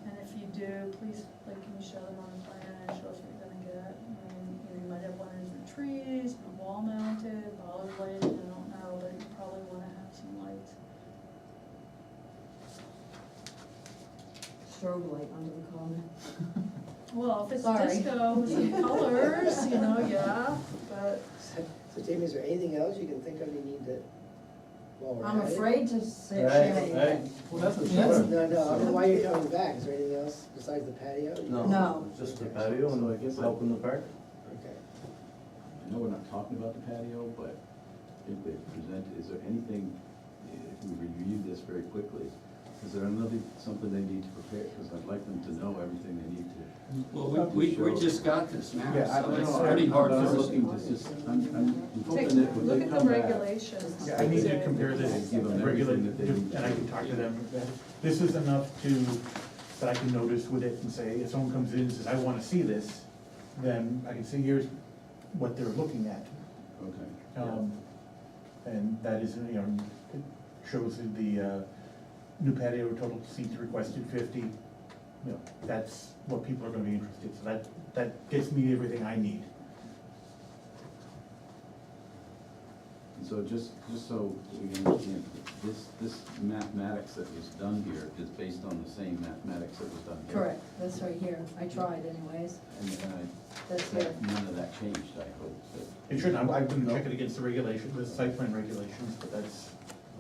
And if you do, please, like, can you show them on the plan and show us what you're gonna get? I mean, you might have one of the trees, wall mounted, bollard lighted, I don't know, but you probably wanna have some lights. strobe light under the common. Well, if it's Sorry. disco with some colors, you know, yeah, but So Jamie, is there anything else you can think of you need to, while we're I'm at it? afraid to say, Hey, share hey. anything. Well, that's a No, short. no, I don't know why you're coming back, is there anything else besides the patio? No. It's just the patio and I guess helping the park. Okay. I know we're not talking about the patio, but if they present, is there anything, if we review this very quickly, is there something they need to prepare? Because I'd like them to know everything they need to. Well, we just got this now, Yeah, I so don't it's know. pretty hard I'm for us. looking to just, I'm take, hoping that when look they at the come back. regulations. yeah, I need to compare this, Give them regulate, everything that they need. and I can talk to them. This is enough that I can notice with it and say, if someone comes in and says, I wanna see this, then I can see here's what they're looking at. Okay. And that is, you know, it shows the new patio total seats requested 50. You know, that's what people are gonna be interested, so that gets me everything I need. And so just so we can understand, this mathematics that was done here is based on the same mathematics that was done here? Correct, that's right here, I tried anyways, And that's here. none of that changed, I hope, so, It shouldn't, I wouldn't check it against the regulation, the site plan regulations, but that's,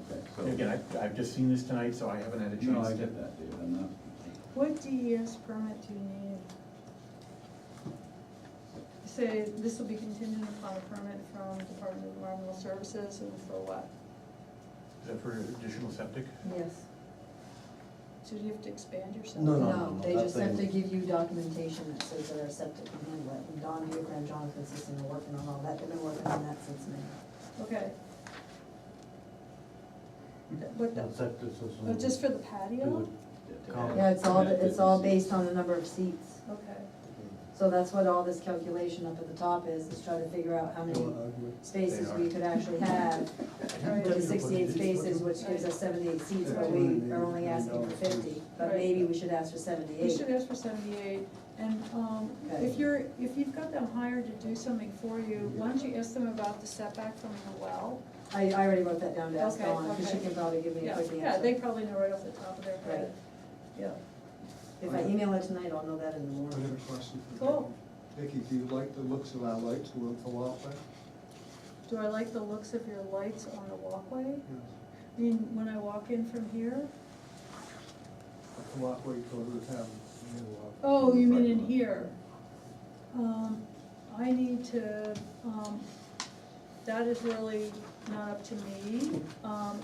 okay, so. again, I've just seen this tonight, so I haven't had a chance. No, I to- get that, David, I'm not, What DES permit do you need? Say, this will be contingent upon a permit from Department of Environmental Services, and for what? Is that for additional septic? Yes. So do you have to expand yourself? No. They just have to Nothing. give you documentation that says that our septic can handle it, and Don Bucher and Jonathan Sisson are working on all that, they've been working on that since May. Okay. What the, That's septic system. oh, just for the patio? Yeah, it's all based on the number of seats. Okay, So that's what all this calculation up at the top is try to figure out how many spaces we could actually have with the 68 spaces, which gives us 78 seats, but we are only asking for 50. But Right. maybe we should ask for we 78. should ask for 78, and, Okay. if you've got them hired to do something for you, why don't you ask them about the setback from the well? I already wrote that down to ask Okay, Dawn, because she okay. can probably give me a Yeah, quick answer. yeah, they probably know right off the top of their head, Right. yeah. If I email it tonight, I'll know that in the I morning. have a question for Cool. Vicki. Vicki, do you like the looks of our lights going for walkway? Do I like the looks of your lights on the walkway? Yes. I mean, when I walk in from here? The walkway toward the tavern. Oh, you mean in here? I need to, that is really not up to me,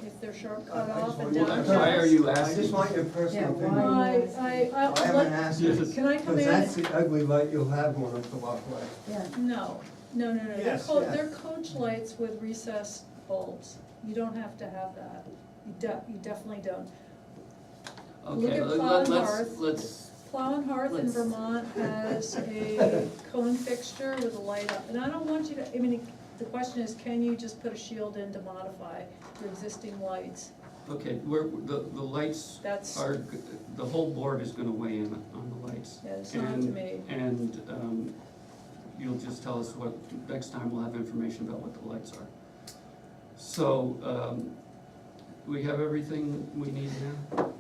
if they're sharp cut I just off and want- downcast. Why are you I asking? just want your personal Yeah, opinion. why- I haven't asked you, Yes. Can I come because in? that's the ugly light you'll have going up the walkway. Yeah. No, they're Yes, yes. they're coach lights with recessed bulbs, you don't have to have that, you definitely don't. Look Okay, at Plow and let's, Hearth. let's, Plow and Hearth in Let's- Vermont has a cone fixture with a light up, and I don't want you to, I mean, the question is, can you just put a shield in to modify your existing lights? okay, the lights That's, are, the whole board is gonna weigh in on the lights. yeah, it's not up to me. And you'll just tell us what, next time we'll have information about what the lights are. So, we have everything we need now?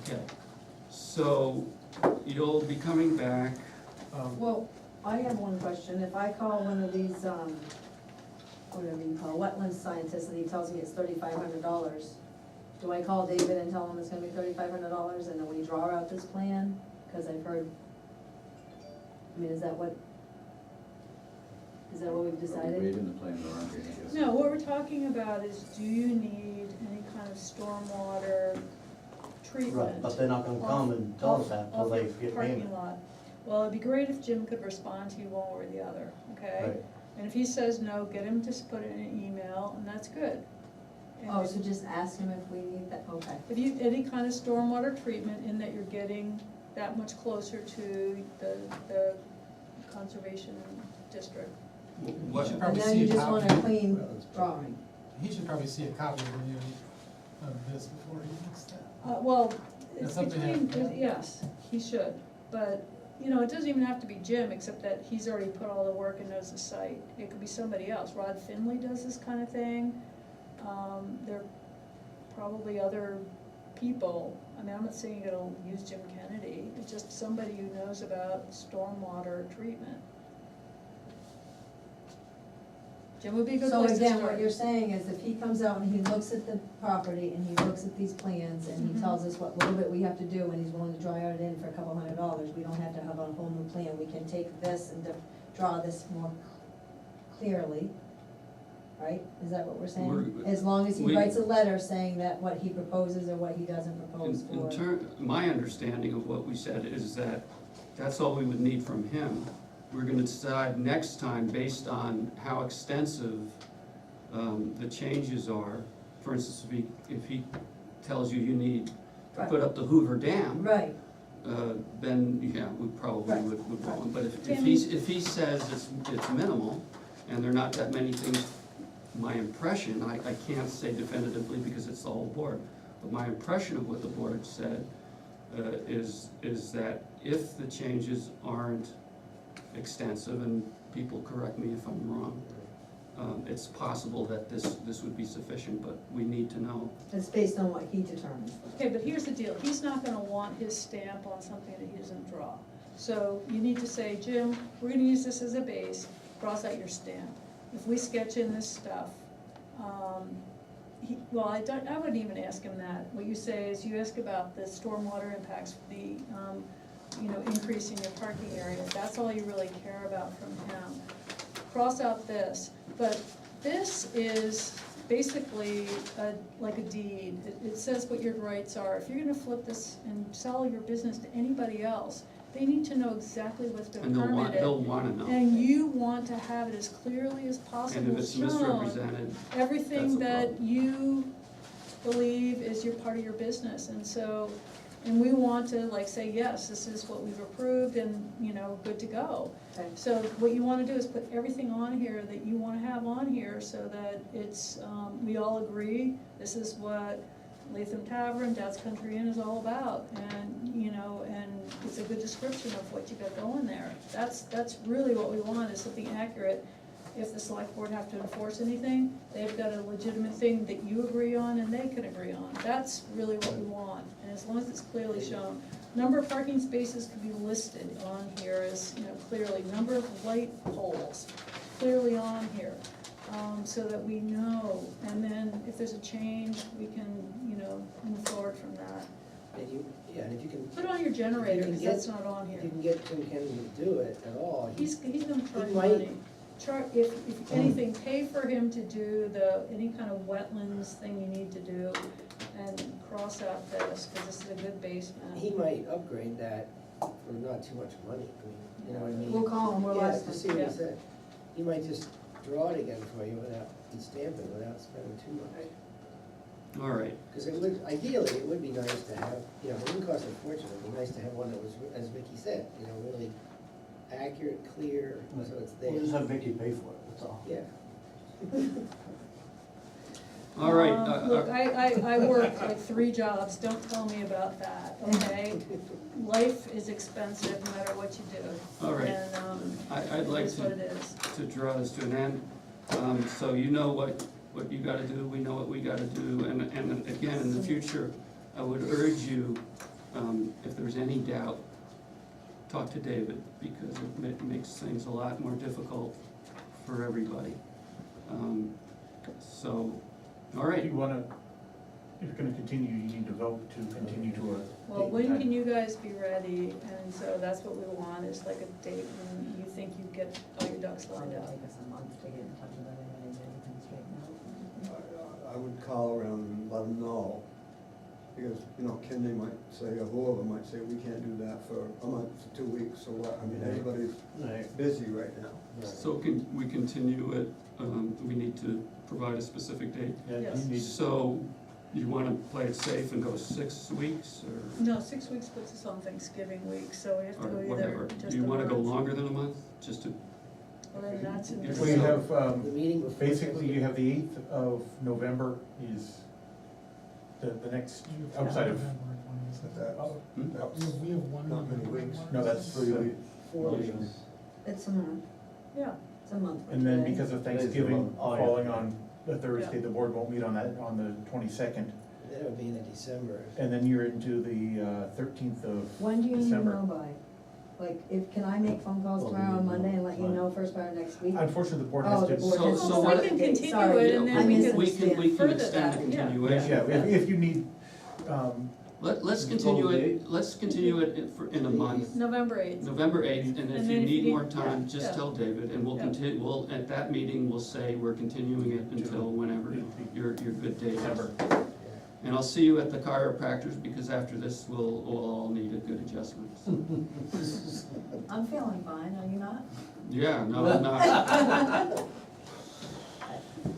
Okay, so you'll be coming back, Well, I have one question. If I call one of these, whatever you call, wetland scientists, and he tells me it's $3,500, do I call David and tell him it's gonna be $3,500, and then we draw out this plan? Cause I've heard, I mean, is that what we've are we decided? waiving the plan around here, I guess? No, what we're talking about is, do you need any kind of stormwater treatment? Right, but they're not gonna come and tell us that till off they your get parking payment. lot. Well, it'd be great if Jim could respond to you one way or the other, okay? Right. And if he says no, get him to put it in an email, and that's good. And Oh, so just ask him if we need that, okay. if you, any kind of stormwater treatment in that you're getting that much closer to the conservation district. what, should And probably then see you a just copy. want a clean drawing. He should probably see a copy of this before he makes that. Well, That's it's something between, that- yes, he should, but, you know, it doesn't even have to be Jim, except that he's already put all the work and knows the site. It could be somebody else. Rod Finley does this kind of thing. There are probably other people. I mean, I'm not saying you're gonna use Jim Kennedy, it's just somebody who knows about stormwater treatment. Jim would be a good So place to start. again, what you're saying is if he comes out and he looks at the property and he looks at these plans and he Mhm. tells us what little bit we have to do and he's willing to draw it in for a couple $100, we don't have to have a whole new plan. We can take this and draw this more clearly, right? Is that what we're saying? We're- As long as he we- writes a letter saying that what he proposes or what he doesn't propose for. my understanding of what we said is that that's all we would need from him. We're gonna decide next time based on how extensive, the changes are. For instance, if he tells you you need to put up the Hoover Dam, Right, then, yeah, we probably Right. would go on, but if Tammy? if he says it's minimal, and there are not that many things, my impression, I can't say definitively because it's the whole board, but my impression of what the board said, is that if the changes aren't extensive, and people correct me if I'm wrong, it's possible that this would be sufficient, but we need to know. It's based on what he determines. Okay, but here's the deal, he's not gonna want his stamp on something that he doesn't draw. So you need to say, Jim, we're gonna use this as a base, cross out your stamp. If we sketch in this stuff, I wouldn't even ask him that. What you say is, you ask about the stormwater impacts, the, increasing your parking area, that's all you really care about from him. Cross out this, but this is basically like a deed. It says what your rights are. If you're gonna flip this and sell your business to anybody else, they need to know exactly what's been And permitted. they'll wanna know. And you want to have it as clearly as possible And if it's shown, misrepresented, everything that's a that problem. you believe is your part of your business, and so, and we want to like say, yes, this is what we've approved and, good to go. Okay. So what you wanna do is put everything on here that you wanna have on here so that it's, we all agree, this is what Latham Tavern, Dad's Country Inn is all about, and, and it's a good description of what you got going there. That's really what we want, is something accurate. If the select board have to enforce anything, they've got a legitimate thing that you agree on and they can agree on. That's really what we want, and as long as it's clearly shown. Number of parking spaces could be listed on here as, clearly, number of light poles, clearly on here, so that we know. And then if there's a change, we can, move forward from that. And if you can, Put on your generator, If you because can that's not on if here. you can get Tim Kennedy to do it at all, He's gonna charge might- money. If anything, pay for him to do any kind of wetlands thing you need to do, and cross out this, because this is a good basement. he might upgrade that for not too much money, I mean, you know what I mean? We'll call him, we'll Yeah, ask to him. see what Yeah. he said. He might just draw it again for you without, and stamp it without spending too much. all right, Because it would, ideally, it would be nice to have, it wouldn't cost a fortune, it'd be nice to have one that was, as Vicky said, really accurate, clear, so it's there. We'll just have Vicky pay for it, that's all. Yeah. all right. Look, I work like 3 jobs, don't tell me about that, okay? Life is expensive no matter what you do. All right. And, I'd like it is what it is. to draw this to an end, so you know what you gotta do, we know what we gotta do, and again, in the future, I would urge you, if there's any doubt, talk to David, because it makes things a lot more difficult for everybody. So, all If right, you wanna, if you're gonna continue, you need to vote to continue to a date Well, and when time. can you guys be ready? And so that's what we want, is like a date when you think you get all your ducks It's lined gonna up. take us a month to get in touch with everybody and get everything straightened out. I would call around and let them know, because, Kenny might say, or whoever might say, we can't do that for a month, for 2 weeks, or what, I mean, everybody's Right. busy right now. so can we continue it, we need to provide a specific date. Yeah, Yes. you need, So, you wanna play it safe and go 6 weeks, or? No, 6 weeks puts us on Thanksgiving week, so we have to Or go whatever, either just do you a wanna go month. longer than a month, just to, Well, then that's in If we So- have, The meeting before. basically, you have the 8th of November is the next, outside of, But that- hmm? that's We have one. not many weeks. no, that's 3 weeks. 4 weeks. It's a month, Yeah, it's a month from and then today. because of Today's the Thanksgiving month. Oh, yeah. falling on the Thursday, Yeah. the board won't meet on the 22nd. Then it would be in December. And then you're into the 13th of When do you need to December. know by? Like, can I make phone calls Well, tomorrow on we need to Monday and know let you time. know first part of next week? Unfortunately, the board Oh, has the to. board has to. So we what- can continue Sorry, it, and I then we can misunderstand. we can further extend the that, yeah. continuation. Yeah, if you need, Let's You continue told it, me. let's continue it in a month, November 8th. November 8th, and And if then you if need you more need- time, yeah, just yeah. tell David, and we'll Yeah. continue, at that meeting, we'll say we're continuing it until whenever your good date is. December. And I'll see you at the chiropractors, because after this, we'll all need a good adjustment. I'm feeling fine, are you not? Yeah, no, I'm not,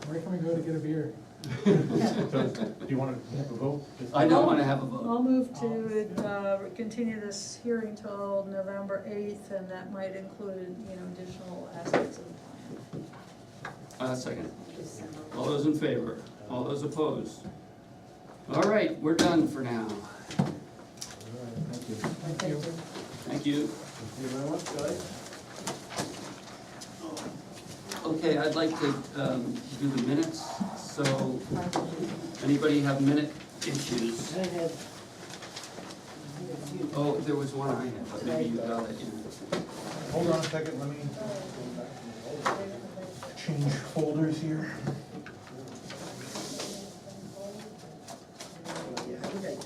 Where can we go to get a beer? So, do you wanna have a vote? I don't wanna have a vote. I'll move to, continue this hearing till November 8th, and that might include, additional aspects of the plan. Second. All those in favor? All those opposed? All right, we're done for now. Thank you. Thank you. Thank you. Thank you very much, guys. Okay, I'd like to do the minutes, so anybody have minute issues? I had. Oh, there was one I had, but maybe you got it, yeah. Hold on a second, let me change folders here. Yeah, I think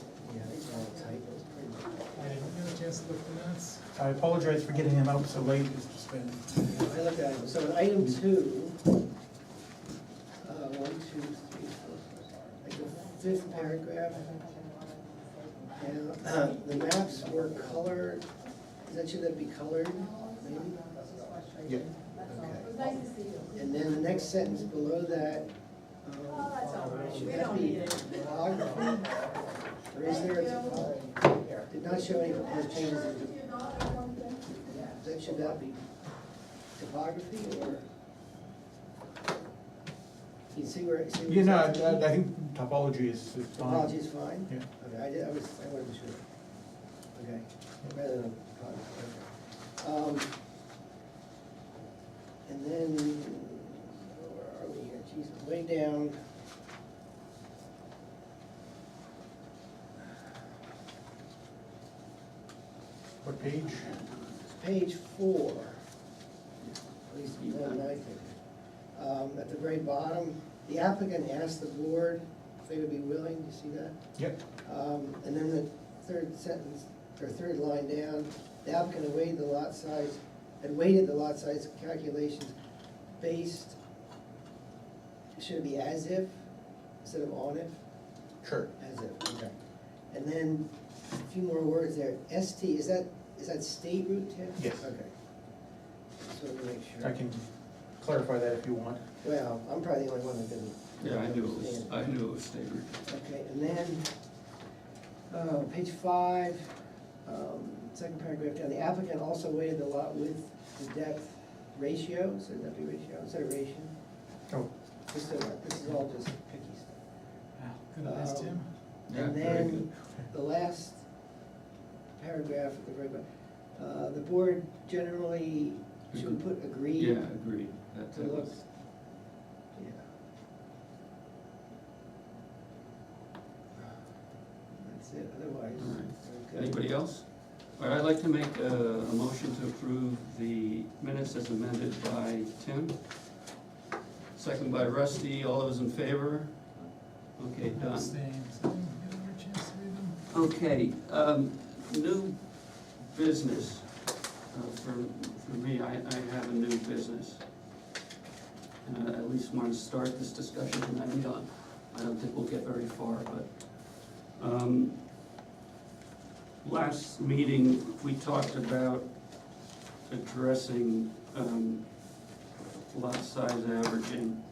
these are all typos, pretty much. I didn't get a chance to look at the minutes. I apologize for getting them out so late, it's just been, I looked at it, so in item 2, 1, 2, 3, 4, like the 5th paragraph, and the maps were colored, should that be colored, maybe? yeah. Okay. And then the next sentence below that, should that be topography? Or is there a topography? Did not show any proposed changes in that, should that be topography or? You see where? You know, I think topology is fine. Topology is fine? Yeah. Okay, I wasn't sure. Okay, rather than topography, okay. And then, where are we here, Jesus, way down. What page? Page 4, at least more than I think. At the very bottom, the applicant asked the board if they would be willing, you see that? Yep. And then the third sentence, or third line down, the applicant had weighted the lot size calculations based, should it be as if, instead of on if? Sure. As if, okay. And then a few more words there, ST, is that state route, Tim? Yes. Okay. Just wanted to make sure. I can clarify that if you want. Well, I'm probably the only one that didn't. Yeah, I knew understand. it was state route. Okay, and then, page 5, second paragraph down, the applicant also weighted the lot width to depth ratio, so that'd be ratio, instead of ration. Oh, This is all just picky stuff. Good advice, Tim. Yeah, And very then, good. the last paragraph at the very bottom, the board generally, should we put agreed? Yeah, agreed. That It was, looks, yeah. That's it, otherwise, all right. we're good. Anybody else? All right, I'd like to make a motion to approve the minutes as amended by Tim. Second by Rusty, all those in favor? Okay, done. Abstain, so I didn't get a chance to read them. Okay, new business. For me, I have a new business. And I at least want to start this discussion tonight. I don't think we'll get very far, but, last meeting, we talked about addressing, lot size averaging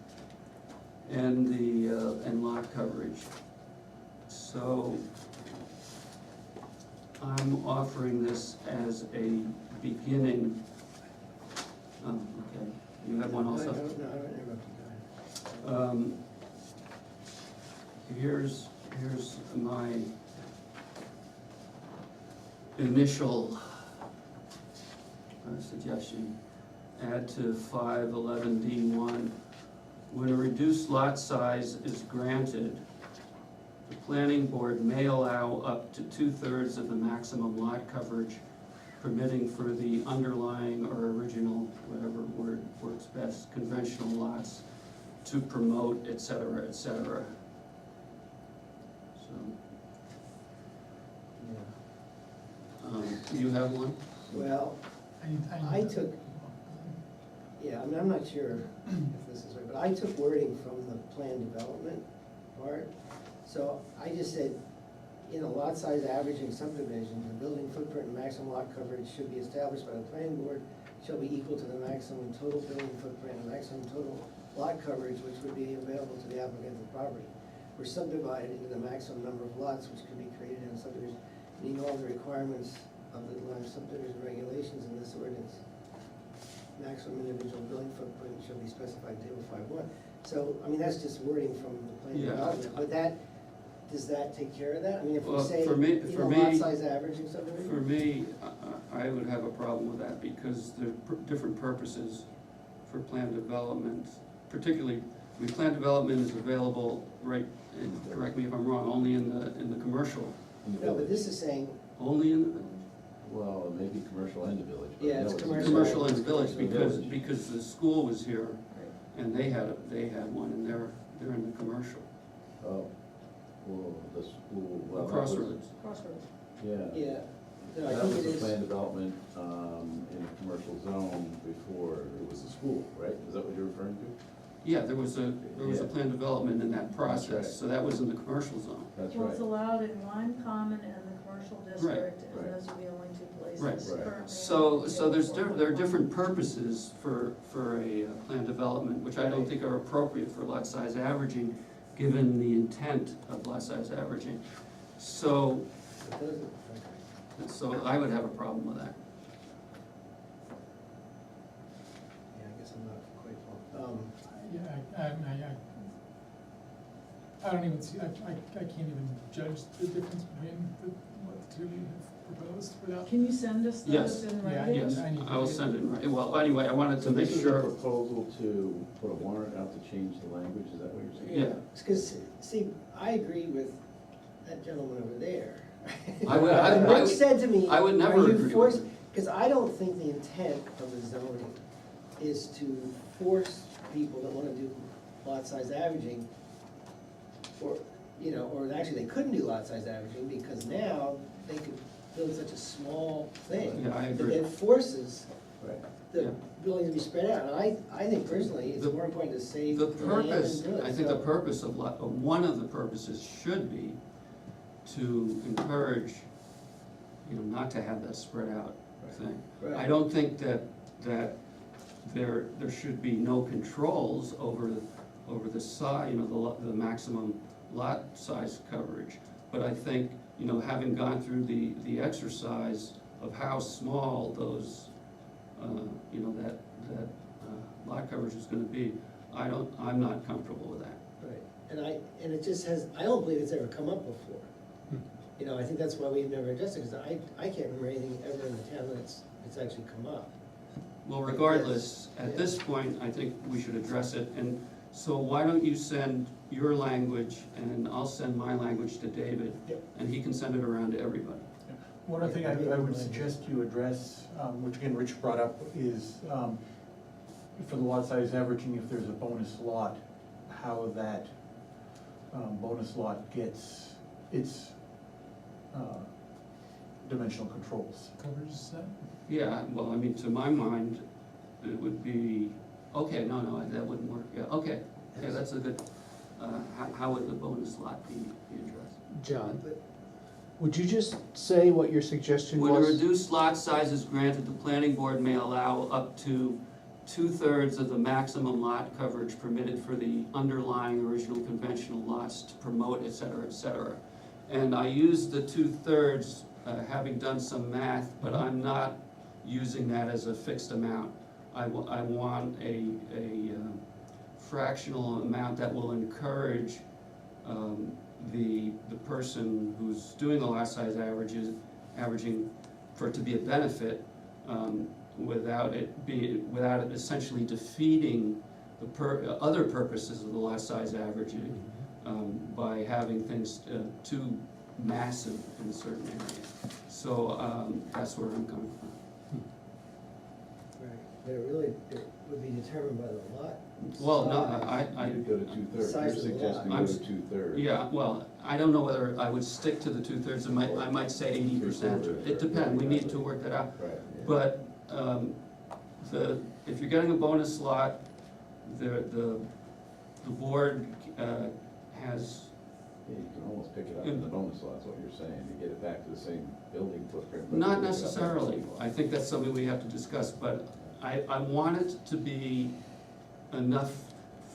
and and lot coverage. So I'm offering this as a beginning. Oh, okay, you have one also? No, I don't interrupt you, go ahead. Here's my initial suggestion. Add to 511D1, when a reduced lot size is granted, the planning board may allow up to 2/3 of the maximum lot coverage, permitting for the underlying or original, whatever word works best, conventional lots to promote, et cetera, et cetera. So, you have one? Well, I took, yeah, I mean, I'm not sure if this is right, but I took wording from the plan development part. So I just said, in a lot size averaging subdivision, the building footprint and maximum lot coverage should be established by the planning board, shall be equal to the maximum total building footprint and maximum total lot coverage which would be available to the applicant of the property were subdivided into the maximum number of lots which could be created in a subdivision, meeting all the requirements of the Lyme subdivision regulations in this ordinance. Maximum individual building footprint shall be specified in table 5.1. So, I mean, that's just wording from the plan Yeah. development, but that, does that take care of that? I mean, if we Well, say, for me- you for know, lot me- size averaging subdivision? For me, I would have a problem with that because there are different purposes for plan development. Particularly, I mean, plan development is available, right, and correct me if I'm wrong, only in the commercial, No, but this is saying, only in the village. Well, maybe commercial and the village. but Yeah, I know it's commercial. Commercial in the village Commercial because, because the school was here and they had one and they're in the commercial. Oh, well, the school, well. that was- Crossroads. Crossroads. Yeah. yeah, no, I That think was it a is. plan development, in a commercial zone before it was a school, right? Is that what you're referring to? Yeah, there was a Yeah. plan development in that right. process, so that was in the commercial zone. That's Well, right. it's allowed in Lyme Common and the commercial district, and right. those are the only two Right. places Right. currently. So there's, there there are different purposes for a plan development, which I don't Right. think are appropriate for lot size averaging, given the intent of lot size averaging. So, It doesn't, okay. so I would have a problem with that. Yeah, I guess I'm not quite, Yeah, I don't even see, I can't even judge the difference between what the two of you have proposed without. Can you send us Yes. those in Yeah, writing? Yes, I need to I will get- send it in writing. Well, anyway, I wanted to So make this is a sure. proposal to put a warrant out to change the language, is that what you're saying? Yeah. It's because, see, I agree with that gentleman over there. I would- And Rick said to me, I would never are you agree with forced, him. because I don't think the intent of the zoning is to force people that wanna do lot size averaging, or, you know, or actually they couldn't do lot size averaging, because now they could build such a small thing. Yeah, I That agree. it forces Right. the Yeah. building to be spread out, and I think personally, it's The- more important to save The the land purpose, and do it, I think the so- purpose of one of the purposes should be to encourage, you know, not to have that spread out thing. I Right. don't think that there should be no controls over the size, you know, the maximum lot size coverage. But I think, you know, having gone through the exercise of how small those, you know, that lot coverage is gonna be, I'm not comfortable with that. Right, and it just has, I don't believe it's ever come up before. You know, I think that's why we've never addressed it, because I can't remember anything ever in the town that's actually come up. Well, regardless, at this point, I think we should address it, and so why don't you send your language, and I'll send my language to David, Yep. and he can send it around to everybody. One other thing I would suggest you address, which again Rich brought up, is for the lot size averaging, if there's a bonus lot, how that bonus lot gets its dimensional controls. Coverage set? Yeah, well, I mean, to my mind, it would be, okay, no, that wouldn't work, yeah, okay, that's a good, how would the bonus lot be addressed? John, would you just say what your suggestion When a was? reduced lot size is granted, the planning board may allow up to 2/3 of the maximum lot coverage permitted for the underlying original conventional lots to promote, et cetera, et cetera. And I used the 2/3, having done some math, but I'm not using that as a fixed amount. I want a fractional amount that will encourage the person who's doing the lot size averaging for it to be a benefit, without it essentially defeating the other purposes of the lot size averaging, by having things too massive in a certain area. So, that's where I'm coming from. Right, but it would be determined by the lot. Well, no, size. You'd go to 2/3, Size you're of the lot. suggesting go I'm to s- 2/3. Yeah, well, I don't know whether I would stick to the 2/3, I might say 80%, it depends, we need to work that out. Right. yeah. But, if you're getting a bonus lot, the board, has, Yeah, you can almost pick it up in the bonus lot, is what you're saying, to get it back to the same building footprint. but not pick it up in the necessarily, bonus lot. I think that's something we have to discuss, but I want it to be enough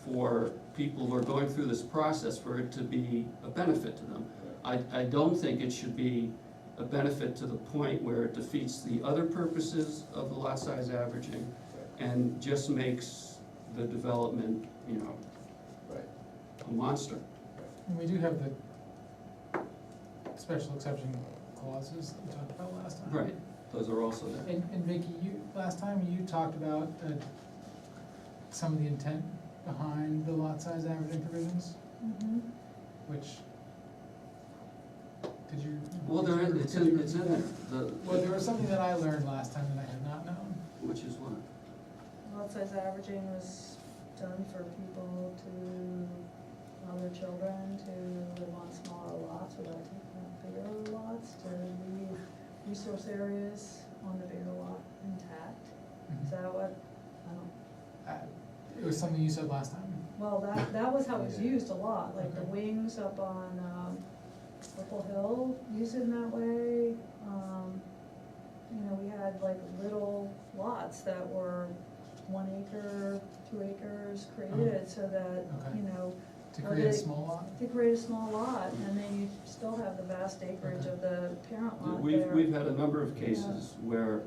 for people who are going through this process, for it to be a benefit to them. I don't think it should be a benefit to the point where it defeats the other purposes of the lot size averaging and just makes the development, Right. a monster. And we do have the special exception clauses that we talked about last time. Right, those are also there. And Vicky, last time you talked about, some of the intent behind the lot size averaging provisions, Mhm. which, did you? Well, did you- it's did you- in there, Well, there was something that I learned last time that I had not known. which is what? Lot size averaging was done for people to allow their children to live on smaller lots without taking up bigger lots, to leave resource areas on the bigger lot intact. Is that what, I don't, It was something you said last time. well, that was how it was used a lot, like the Okay. wings up on, Purple Hill, used it in that way. We had like little lots that were 1 acre, 2 acres created so that, Okay. To Or create a they- small lot? to create a small lot, and then you still have the vast acreage of the parent lot there. We've had a number of cases where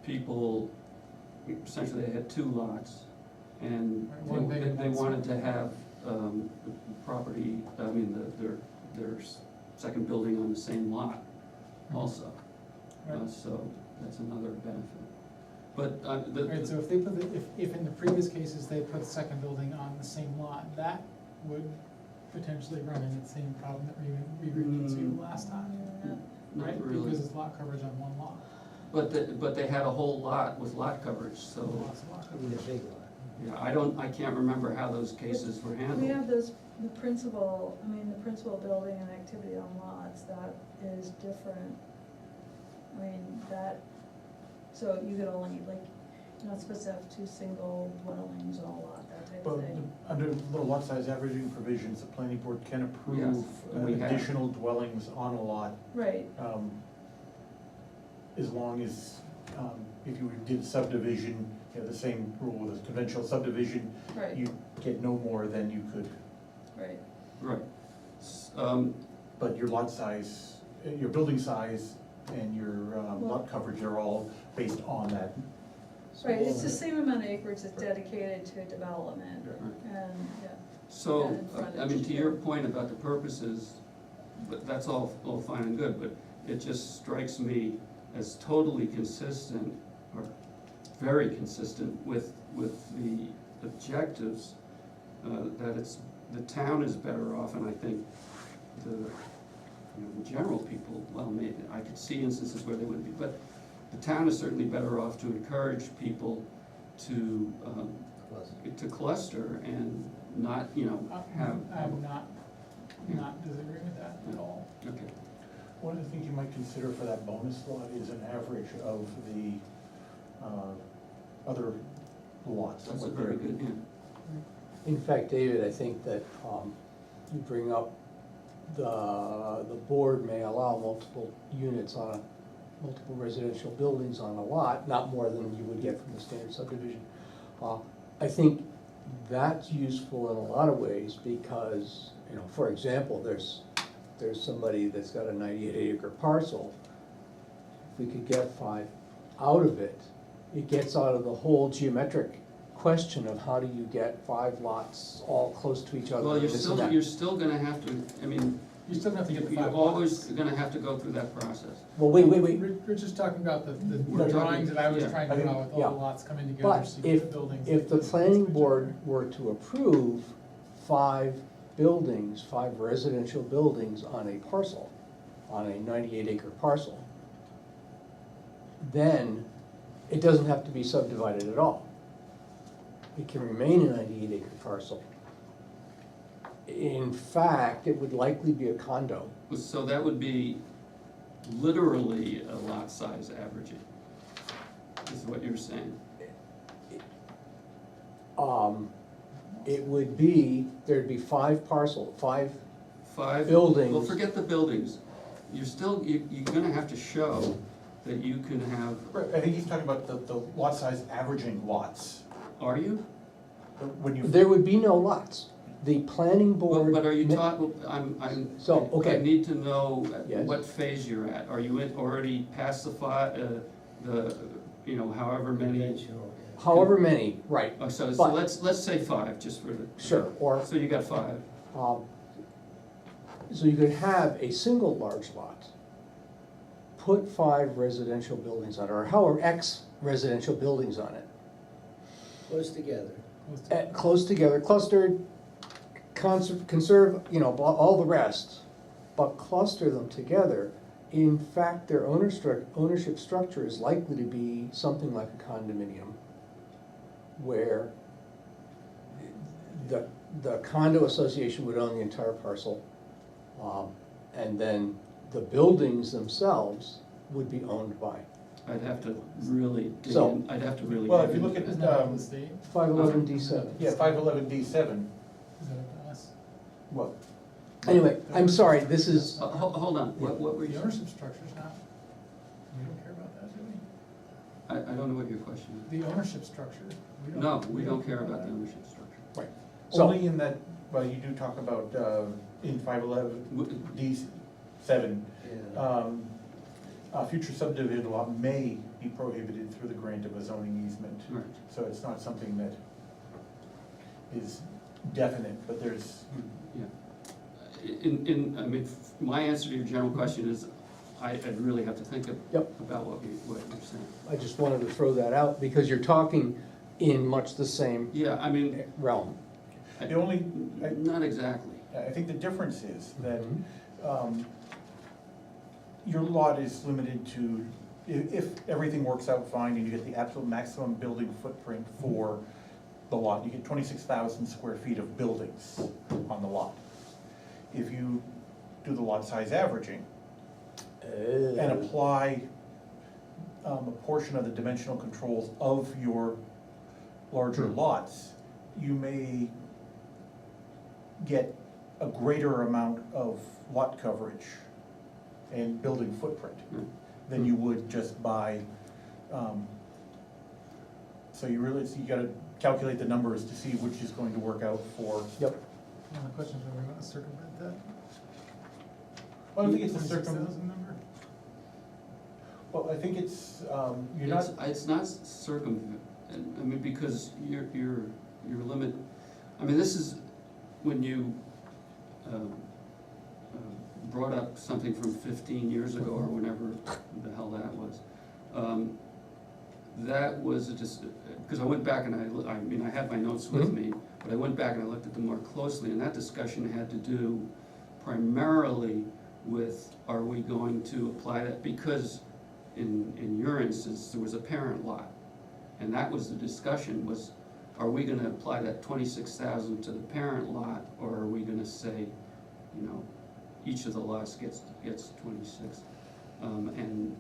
people, essentially they had 2 lots, and Right, one big and they one wanted to small. have, property, their second building on the same lot also. Right. So that's another benefit. But, Right, so if they put, if in the previous cases they put the second building on the same lot, that would potentially run into the same problem that we ran into last time, not right? really. Because it's lot coverage on one lot. But they had a whole lot with lot coverage, so, Lots of lot I mean, coverage. a big lot. yeah, I can't remember how those cases were handled. We have the principal building and activity on lots, that is different. So you could only, like, you're not supposed to have 2 single dwellings on a lot, that type But of thing. under the lot size averaging provisions, the planning board can approve and we have. additional dwellings on a lot, Right, as long as, if you did subdivision, the same rule with a conventional subdivision, right, you get no more than you could, right. Right. but your lot size, your building size and your lot coverage are all based on that. Right, it's the same amount of acreage that's dedicated to development, Right. and, yeah. So, Yeah, and frontage. to your point about the purposes, but that's all fine and good, but it just strikes me as totally consistent, or very consistent with the objectives, that the town is better off, and I think the general people, well, maybe, I could see instances where they wouldn't be, but the town is certainly better off to encourage people to cluster and not, have. I'm not disagreeing with that at all. Okay. One of the things you might consider for that bonus lot is an average of the other lots. That's a very good, In fact, David, I think that you bring up the board may allow multiple units on multiple residential buildings on a lot, not more than you would get from the standard subdivision. I think that's useful in a lot of ways because, for example, there's somebody that's got a 98 acre parcel. If we could get 5 out of it, it gets out of the whole geometric question of how do you get 5 lots all close to each other. Well, and this and that. you're still gonna have to, You still have to get the you're 5 always lots. gonna have to go through that process. Well, wait. We're just talking about the We're drawings that I was talking- trying to draw with all Yeah. the lots coming together, But so you get the buildings. if the planning board were to approve 5 buildings, 5 residential buildings on a parcel, on a 98 acre parcel, then it doesn't have to be subdivided at all. It can remain a 98 acre parcel. In fact, it would likely be a condo. So that would be literally a lot size averaging, is what you're saying. It would be, there'd be 5 5. buildings. Well, forget the buildings. You're gonna have to show that you can have, Right, I think he's talking about the lot size averaging lots. are you? When you. There would be no lots. The planning Well, board. but are you ma- talking, I'm. So, okay. I need to know Yes. what phase you're at. Are you already past the, you know, however many? Conventional, yeah. However many, right, So But- let's say 5, just for the. sure, or, So you got 5. so you could have a single large lot, put 5 residential buildings on it, or however, X residential buildings on it. Close together. Close together, clustered, conserve, you know, all the rest, but cluster them together. In fact, their ownership structure is likely to be something like a condominium, where the condo association would own the entire parcel, and then the buildings themselves would be owned by I'd have to really dig So- in, I'd have to really. Well, dig if you look into at, Isn't that the state? 511D7. Yeah, 511D7, Is that up to us? well, Anyway, I'm sorry, this is, Hold on, what were The you? ownership structure's not, we don't care about that, do we? I don't know what your question is. The ownership structure, we don't. No, we don't care about the ownership structure. right, so, only in that, well, you do talk about, in 511D7, Yeah. future subdivision law may be prohibited through the grant of a zoning easement. Right. So it's not something that is definite, but there's, Yeah. I mean, my answer to your general question is, I'd really have to think Yep. about what you're saying. I just wanted to throw that out, because you're talking in much the same Yeah, I mean, realm. the only, not exactly. I think the difference is that, Mhm. your lot is limited to, if everything works out fine and you get the absolute maximum building footprint for the lot, you get 26,000 square feet of buildings on the lot. If you do the lot size averaging and apply a portion of the dimensional controls of your larger lots, you may get a greater amount of lot coverage and building footprint than you would just by, so you really, so you gotta calculate the numbers to see which is going to work out for. Yep, One of the questions, are we gonna circumvent that? Well, I think it's a 26,000 number? well, I think it's, you're not, It's not circumvent, I mean, because your limit, I mean, this is when you brought up something from 15 years ago, or whenever the hell that was. That was just, because I went back and I mean, I had my notes with me, but I went back and I looked at them more closely, and that discussion had to do primarily with, are we going to apply that, because in your instance, there was a parent lot. And that was the discussion, was, are we gonna apply that 26,000 to the parent lot, or are we gonna say, you know, each of the lots gets 26? And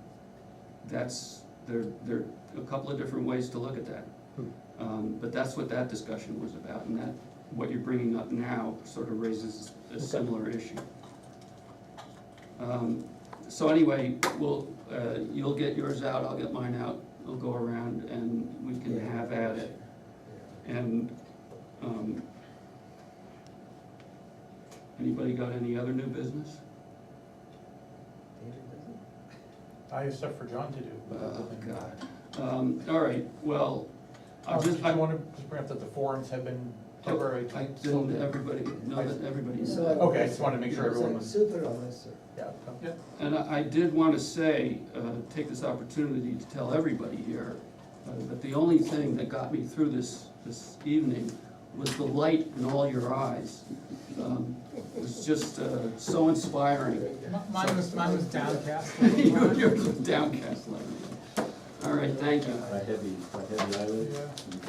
that's, there are a couple of different ways to look at that. But that's what that discussion was about, and that, what you're bringing up now sort of raises a similar issue. So anyway, you'll get yours out, I'll get mine out, we'll go around and we can Yeah. have at it. And, anybody got any other new business? David doesn't? I have stuff for John to do. but other Oh, than that- God. All right, well, I Did just, you want to just bring up that the forums have been temporarily? I didn't, everybody, know that everybody knows. Okay, I just wanted to make sure everyone was. Super on this, sir. Yeah. And I did want to say, take this opportunity to tell everybody here, that the only thing that got me through this evening was the light in all your eyes. It was just so inspiring. Mine was downcast. You're downcast. All right, thank you. by heavy eyelids. Yeah.